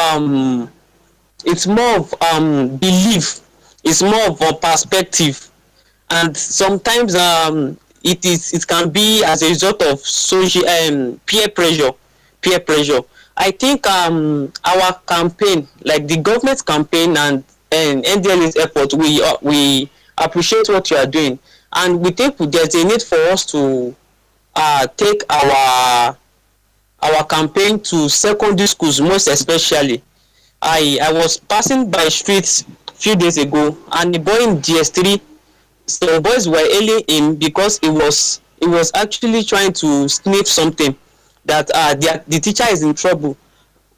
belief, it's more of a perspective, and sometimes it can be as a result of social peer pressure. I think our campaign, like the government campaign and NDLA's effort, we appreciate what you are doing, and we think there's a need for us to take our campaign to secondary schools, most especially. I was passing by streets a few days ago, and the boy in GS3, some boys were hailing him because he was actually trying to sniff something, that the teacher is in trouble.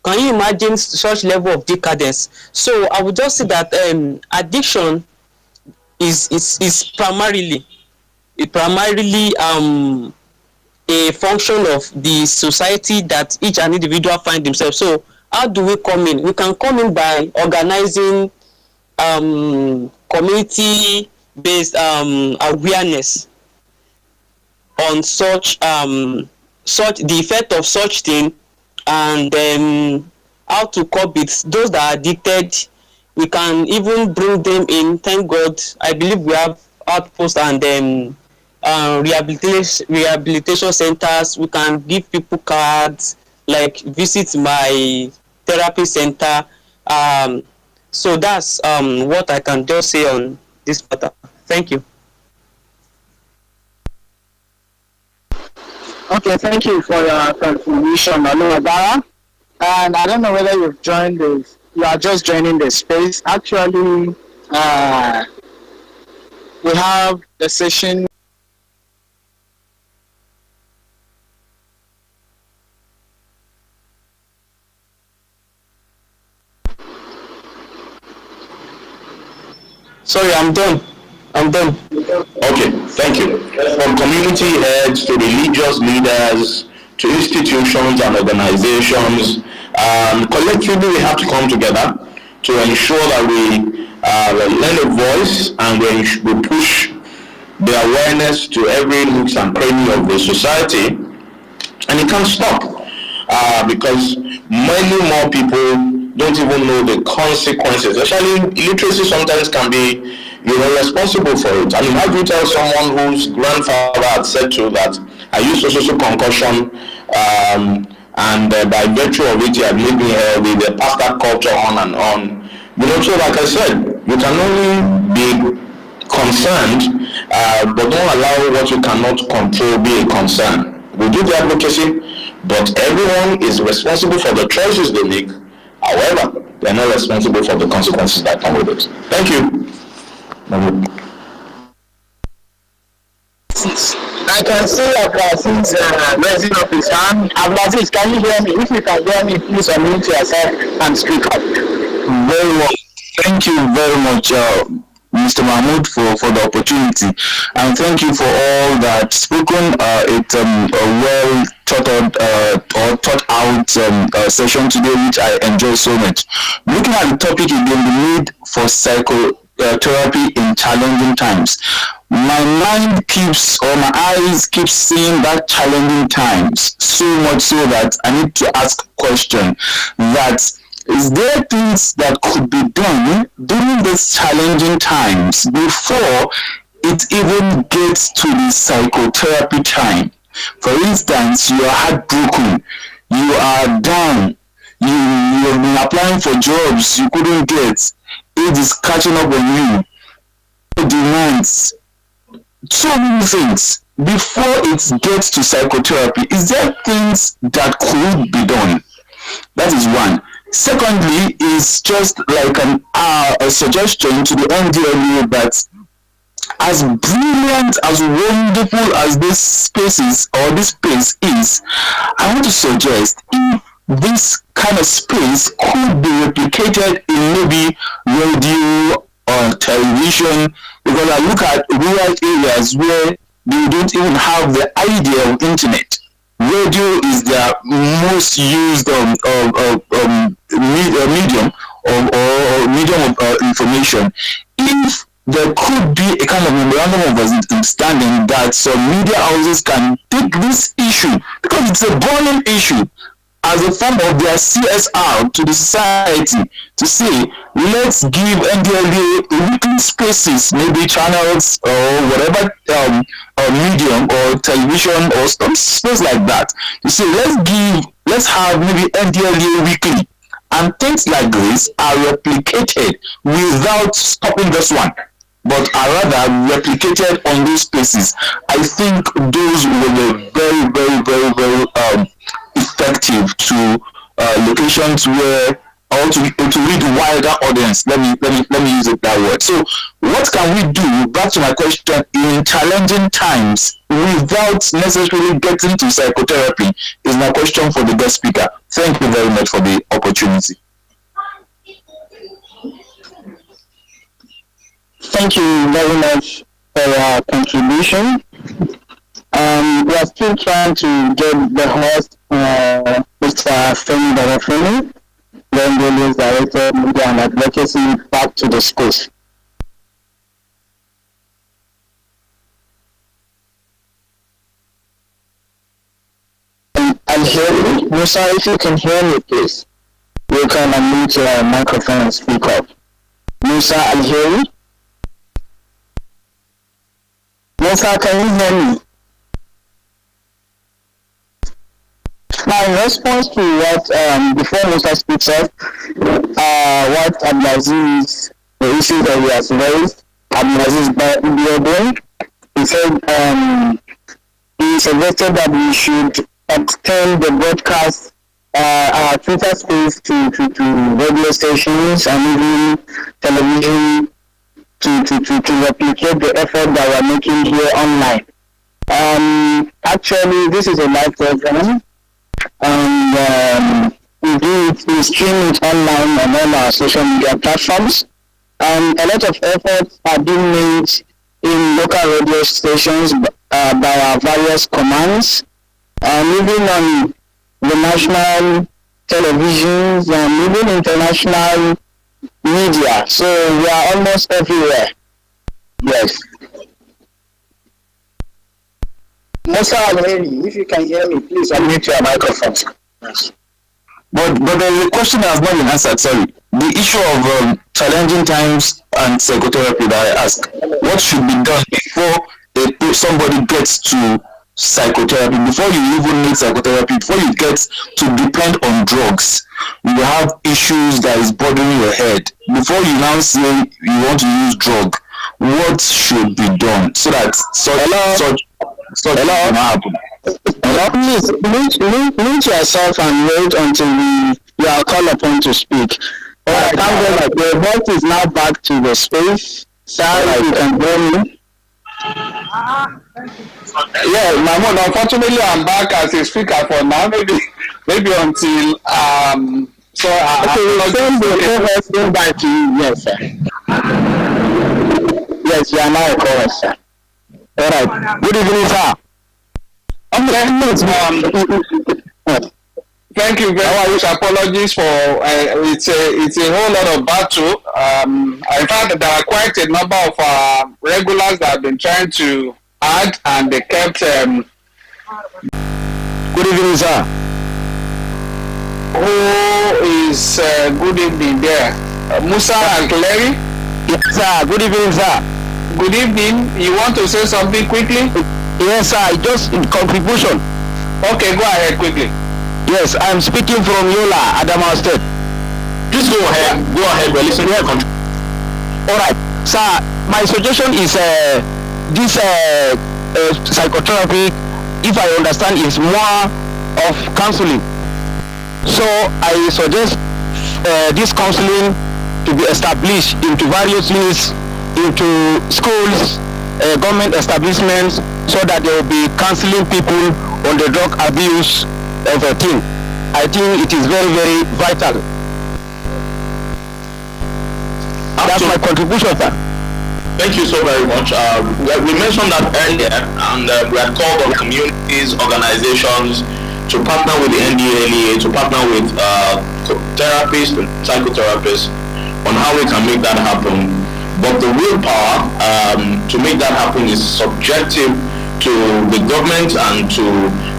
Can you imagine such level of decadence? So I would just say that addiction is primarily a function of the society that each and individual find themselves. So how do we come in? We can come in by organizing community-based awareness on such the effect of such thing, and how to cope with those that are addicted. We can even bring them in. Thank God, I believe we have outposts and rehabilitation centers. We can give people cards, like visit my therapy center. So that's what I can just say on this matter. Thank you. Okay, thank you for your contribution, Oluwadara. And I don't know whether you are just joining the space. Actually, we have the session. Sorry, I'm done. Okay, thank you. From community heads to religious leaders to institutions and organizations, collectively we have to come together to ensure that we lend a voice and we push the awareness to every nook and cranny of the society, and it can't stop because many more people don't even know the consequences. Actually, illiteracy sometimes can be, responsible for it. I mean, how do you tell someone whose grandfather had said to that, I used social concussion, and by virtue of it, he had made me healthy, they passed that culture on and on. So like I said, you can only be concerned, but don't allow what you cannot control be a concern. We do the advocacy, but everyone is responsible for the choices they make. However, they are not responsible for the consequences that come with it. Thank you. I can see Abdulaziz raising up his hand. Abdulaziz, can you hear me? If you can hear me, please unmute yourself and speak up. Very well. Thank you very much, Mr. Mahmoud, for the opportunity, and thank you for all that spoken. It's a well thought out session today, which I enjoy so much. Looking at the topic again, the need for psychotherapy in challenging times. My mind my eyes keep seeing that challenging times, so much so that I need to ask a question that, is there things that could be done during these challenging times before it even gets to the psychotherapy time? For instance, you are heartbroken, you are down, you have been applying for jobs you couldn't get, age is catching up on you, demands, so many things. Before it gets to psychotherapy, is there things that could be done? That is one. Secondly, is just like a suggestion to the NDLU that as brilliant, as wonderful as this space is, or this space is, I want to suggest if this kind of space could be replicated in maybe radio or television, because I look at rural areas where they don't even have the idea of internet. Radio is their most used medium or medium of information. If there could be a kind of memorandum of understanding that some media houses can take this issue, because it's a burning issue, as a form of their CSR to the society, to say, let's give NDLA weekly spaces, maybe channels or whatever medium or television or space like that, to say, let's have maybe NDLA weekly, and things like this are replicated without stopping this one, but are rather replicated on those spaces. I think those will be very, very, very, very effective to locations where, or to reach a wider audience. Let me use it that word. So what can we do, back to my question, in challenging times without necessarily getting to psychotherapy, is my question for the guest speaker. Thank you very much for the opportunity. Thank you very much for your contribution. We are still trying to get the host, Mr. Femi Darafini, the NDLA's Director of Media and Advocacy, back to the space. And hear me? Musa, if you can hear me, please, you can unmute your microphone and speak up. Musa, Alheri? Musa, can you hear me? Now, in response to what, before Musa speaks up, what Abdulaziz, the issues that he has raised, Abdulaziz Biodun, he said, he suggested that we should extend the broadcast, our Twitter space to radio stations and even television to replicate the effort that we're making here online. Actually, this is a live program, and we stream it online on all our social media platforms, and a lot of efforts are being made in local radio stations by our various commands, and even on the national televisions and even international media. So we are almost everywhere. Yes. Musa Alheri, if you can hear me, please unmute your microphone. Yes. But the question has not been answered, sorry. The issue of challenging times and psychotherapy that I asked, what should be done before somebody gets to psychotherapy, before you even need psychotherapy, before you get to depend on drugs, you have issues that is bothering your head. Before you now say you want to use drug, what should be done so that such can happen? Please mute yourself and wait until you are called upon to speak. Thank God that the voice is now back to the space. Sir, you can hear me. Yeah, Mahmoud, unfortunately I'm back as a speaker for now, maybe until so we'll send the co-host invite to you. Yes, sir. Yes, you are now a co-host, sir. All right. Good evening, sir. Thank you very much. Apologies for it's a whole lot of battle. In fact, there are quite a number of regulars that have been trying to add, and they kept. Good evening, sir. Who is good evening there? Musa and Larry? Yes, sir. Good evening, sir. Good evening. You want to say something quickly? Yes, sir. Just in contribution. Okay, go ahead quickly. Yes, I'm speaking from Yola, Adamawa State. Please go ahead. Go ahead. We're listening to your contribution. All right, sir. My suggestion is this psychotherapy, if I understand, is more of counseling. So I suggest this counseling to be established into various units, into schools, government establishments, so that there will be counseling people on the drug abuse of a teen. I think it is very, very vital. That's my contribution, sir. Thank you so very much. We mentioned that earlier, and we have called on communities, organizations to partner with the NDLEA, to partner with therapists and psychotherapists on how we can make that happen. But the willpower to make that happen is subjective to the government and to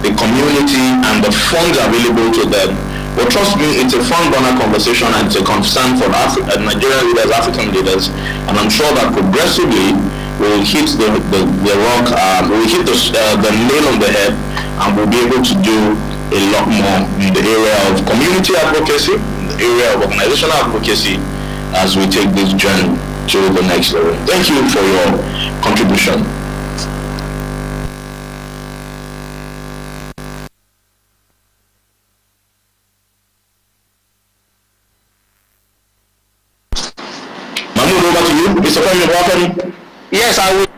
the community and the funds available to them. But trust me, it's a front burner conversation and it's a concern for Nigerian leaders, African leaders, and I'm sure that progressively we'll hit the rock, we'll hit the nail on the head, and we'll be able to do a lot more in the area of community advocacy, in the area of organizational advocacy, as we take this journey to the next level. Thank you for your contribution. Over to you, Mr. President, welcome. Yes, I will.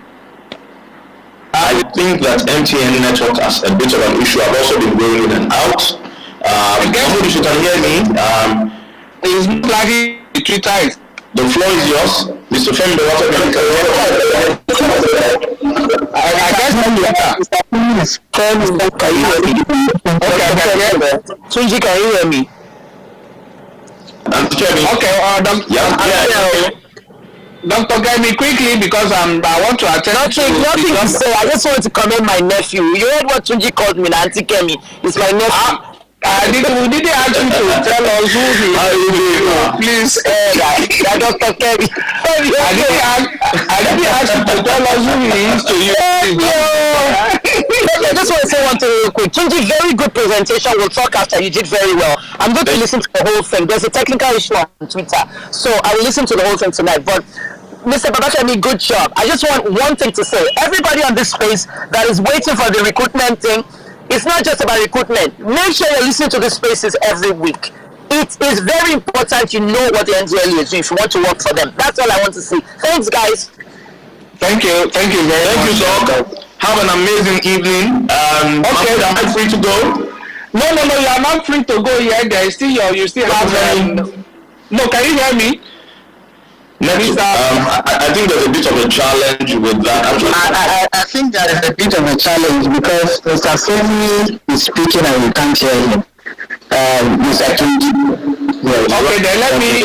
I think that MTN network has a bit of an issue. I've also been going in and out. If you can hear me, it's not like the Twitter is. The floor is yours, Mr. Fembe. I guess can you hear me? Okay, I can hear you. Tunji, can you hear me? Okay, Dr. Gemi, quickly, because I want to attend. Nothing to say. I just want to commend my nephew. You heard what Tunji called me, Auntie Kemi. It's my nephew. We didn't ask you to tell us who he is. Please, Dr. Kemi. I didn't ask you to tell us who he is to you. I just want to say one thing real quick. Tunji, very good presentation. We'll talk after. You did very well. I'm going to listen to the whole thing. There's a technical issue on Twitter, so I will listen to the whole thing tonight. But Mr. Babashemi, good job. I just want one thing to say. Everybody on this space that is waiting for the recruitment thing, it's not just about recruitment. Make sure you're listening to these spaces every week. It is very important you know what the NDLE is doing if you want to work for them. That's all I want to say. Thanks, guys. Thank you. Thank you very much. Thank you, sir. Have an amazing evening. Okay, am I free to go? No, you are not free to go yet. There is still you still have. No, can you hear me? Next, I think there's a bit of a challenge with that. I think there is a bit of a challenge because Mr. Femi is speaking and we can't hear him. Mr. Tunji. Okay, then let me.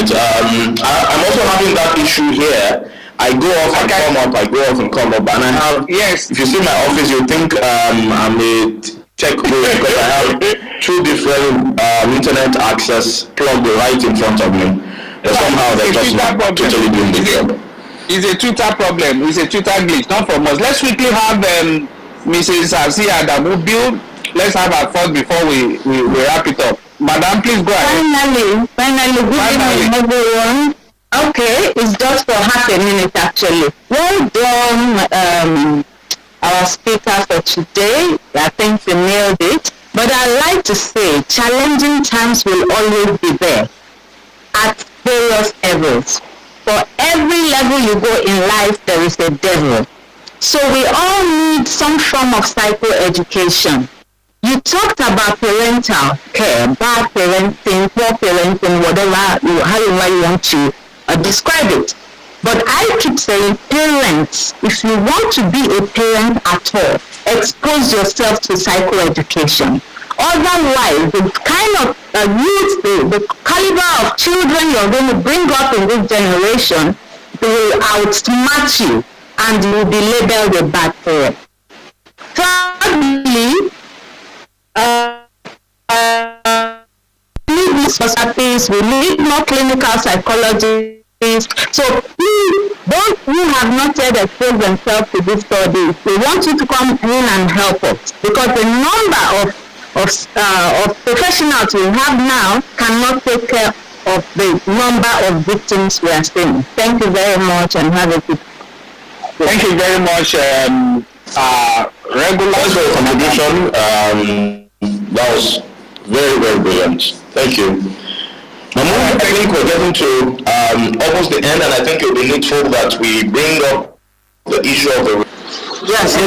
I'm also having that issue here. I go off and come up. I go off and come up, and I have. Yes. If you see my office, you think I'm a tech guru because I have two different internet access plugged right in front of me. Somehow they're just not totally doing the job. It's a Twitter problem. It's a Twitter glitch, not from us. Let's quickly have Mrs. Asia Adamu. Let's have our thoughts before we wrap it up. Madam, please go ahead. Finally, good evening, everyone. Okay, it's just for half a minute actually. Well done, our speaker for today. I think they nailed it. But I like to say, challenging times will always be there at various levels. For every level you go in life, there is a devil. So we all need some form of psychoeducation. You talked about parental care, bad parenting, poor parenting, however you want to describe it. But I keep saying, parents, if you want to be a parent at all, expose yourself to psychoeducation. Otherwise, the kind of youth, the caliber of children you're going to bring up in this generation, they will outsmart you and you will be labeled a bad parent. Thirdly, we need therapists, we need more clinical psychologists. So please, those who have not yet exposed themselves to this study, we want you to come in and help us, because the number of professionals we have now cannot take care of the number of victims we are seeing. Thank you very much and have a good day. Thank you very much, regular contribution. That was very, very brilliant. Thank you. Mahmoud, I think we're getting to almost the end, and I think it will be needful that we bring up the issue of the... Yes.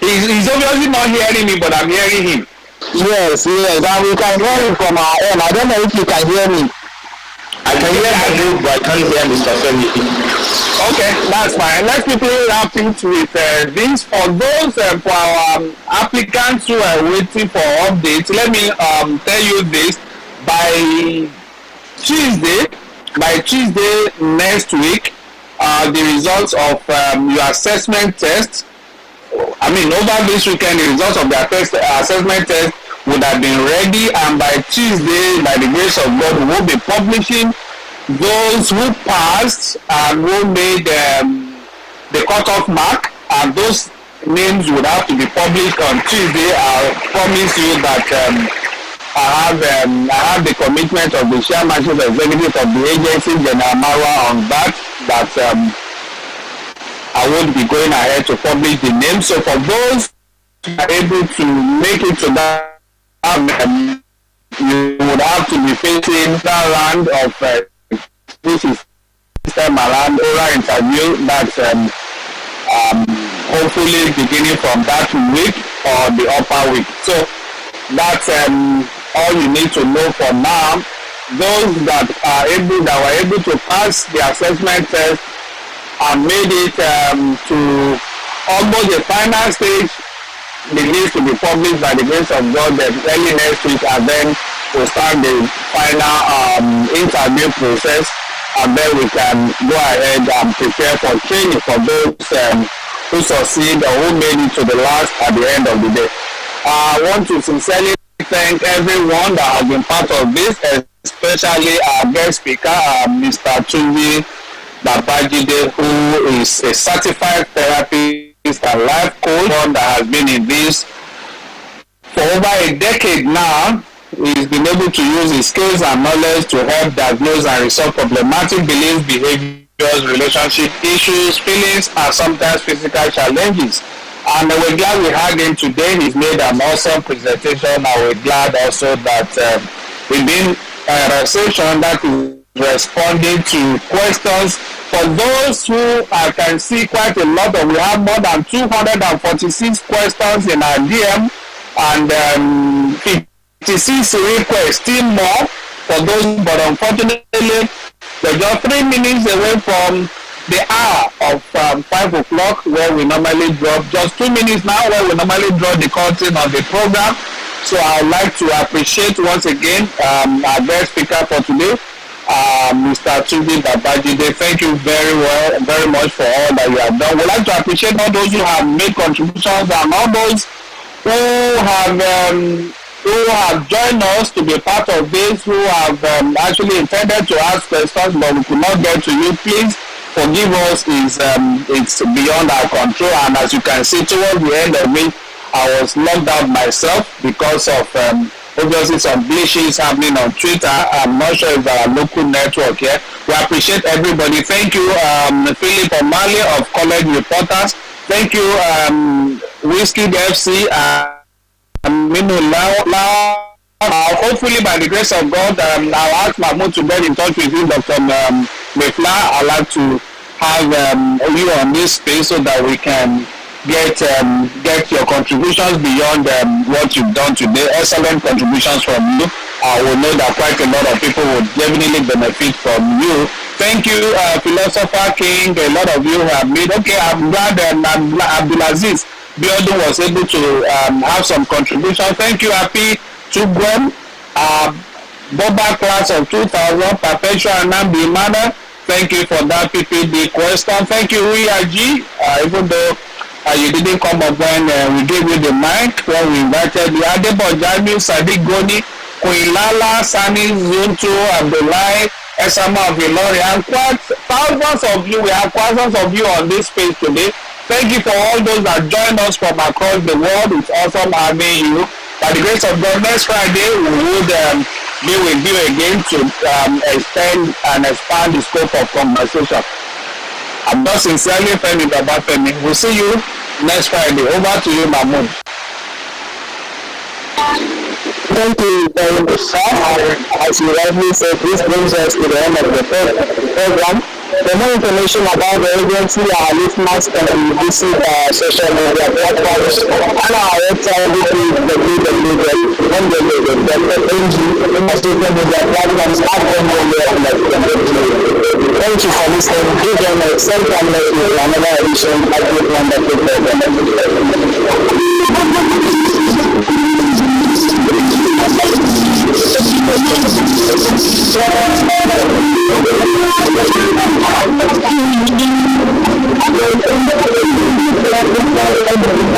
He's obviously not hearing me, but I'm hearing him. Yes, and we can hear him from our end. I don't know if you can hear me. I can hear Mahmoud, but I can't hear Mr. Femi. Okay, that's fine. Let's quickly wrap it with this. For those for our applicants who are waiting for updates, let me tell you this. By Tuesday next week, the results of your assessment test, over this weekend, the results of the assessment test would have been ready, and by Tuesday, by the grace of God, we will be publishing those who passed and who made the cutoff mark, and those names would have to be published on Tuesday. I promise you that I have the commitment of the chairmanship executive of the agency, General Marwa, on that I won't be going ahead to publish the names. So for those who are able to make it to that, you would have to be facing that round of this is system around oral interview that's hopefully beginning from that week or the upper week. So that's all you need to know for now. Those that were able to pass the assessment test and made it to almost the final stage, the list to be published by the grace of God early next week, and then we'll start the final interview process, and then we can go ahead and prepare for training for those who succeed or who made it to the last at the end of the day. I want to sincerely thank everyone that has been part of this, especially our guest speaker, Mr. Tunji Babajide, who is a certified therapist and life coach, one that has been in this for over a decade now. He's been able to use his skills and knowledge to help diagnose and resolve problematic beliefs, behaviors, relationship issues, feelings, and sometimes physical challenges. And we're glad we had him today. He's made an awesome presentation, and we're glad also that we've been a session that is responding to questions. For those who I can see quite a lot of, we have more than 246 questions in our DM, and 56 requests, still more for those, but unfortunately we're just 3 minutes away from the hour of 5 o'clock where we normally drop, just 2 minutes now where we normally draw the curtain on the program. So I would like to appreciate once again our guest speaker for today, Mr. Tunji Babajide. Thank you very much for all that you have done. We'd like to appreciate all those who have made contributions and all those who have joined us to be part of this, who have actually intended to ask questions but we could not get to you. Please forgive us. It's beyond our control, and as you can see towards the end of it, I was locked out myself because of obviously some glitches happening on Twitter. I'm not sure if our local network here. We appreciate everybody. Thank you, Philip O'Malley of College Reporters. Thank you, Whiskey FC. Hopefully, by the grace of God, I'll ask Mahmoud to get in touch with you, Dr. Mefla. I'd like to have you on this space so that we can get your contributions beyond what you've done today. Excellent contributions from you. I will know that quite a lot of people would definitely benefit from you. Thank you, Philosopher King. A lot of you have made. Okay, I'm glad Abdulaziz Biodu was able to have some contribution. Thank you, Happy Chugwem, Boba class of 2000, Perpetual Nambi Mana. Thank you for that PPD question. Thank you, Riaji, even though you didn't come up when we gave you the mic, when we invited you. Adebo Jami, Sadiq Goni, Koilala, Sani, Zunto, Abdullahi, Esama of Ilori, and quite thousands of you. We have thousands of you on this page today. Thank you for all those that joined us from across the world. It's awesome having you. By the grace of God, next Friday we will be with you again to extend and expand the scope of conversation. I'm not sincerely Femi Babafemi. We'll see you next Friday. Over to you, Mahmoud. Thank you very much, sir. As you rightly said, this brings us to the end of the program. For more information about the agency, our listeners can visit our social media platforms and our website, which is www.ng. Thank you for listening. Give them a same-time message with another edition of this wonderful program. Thank you.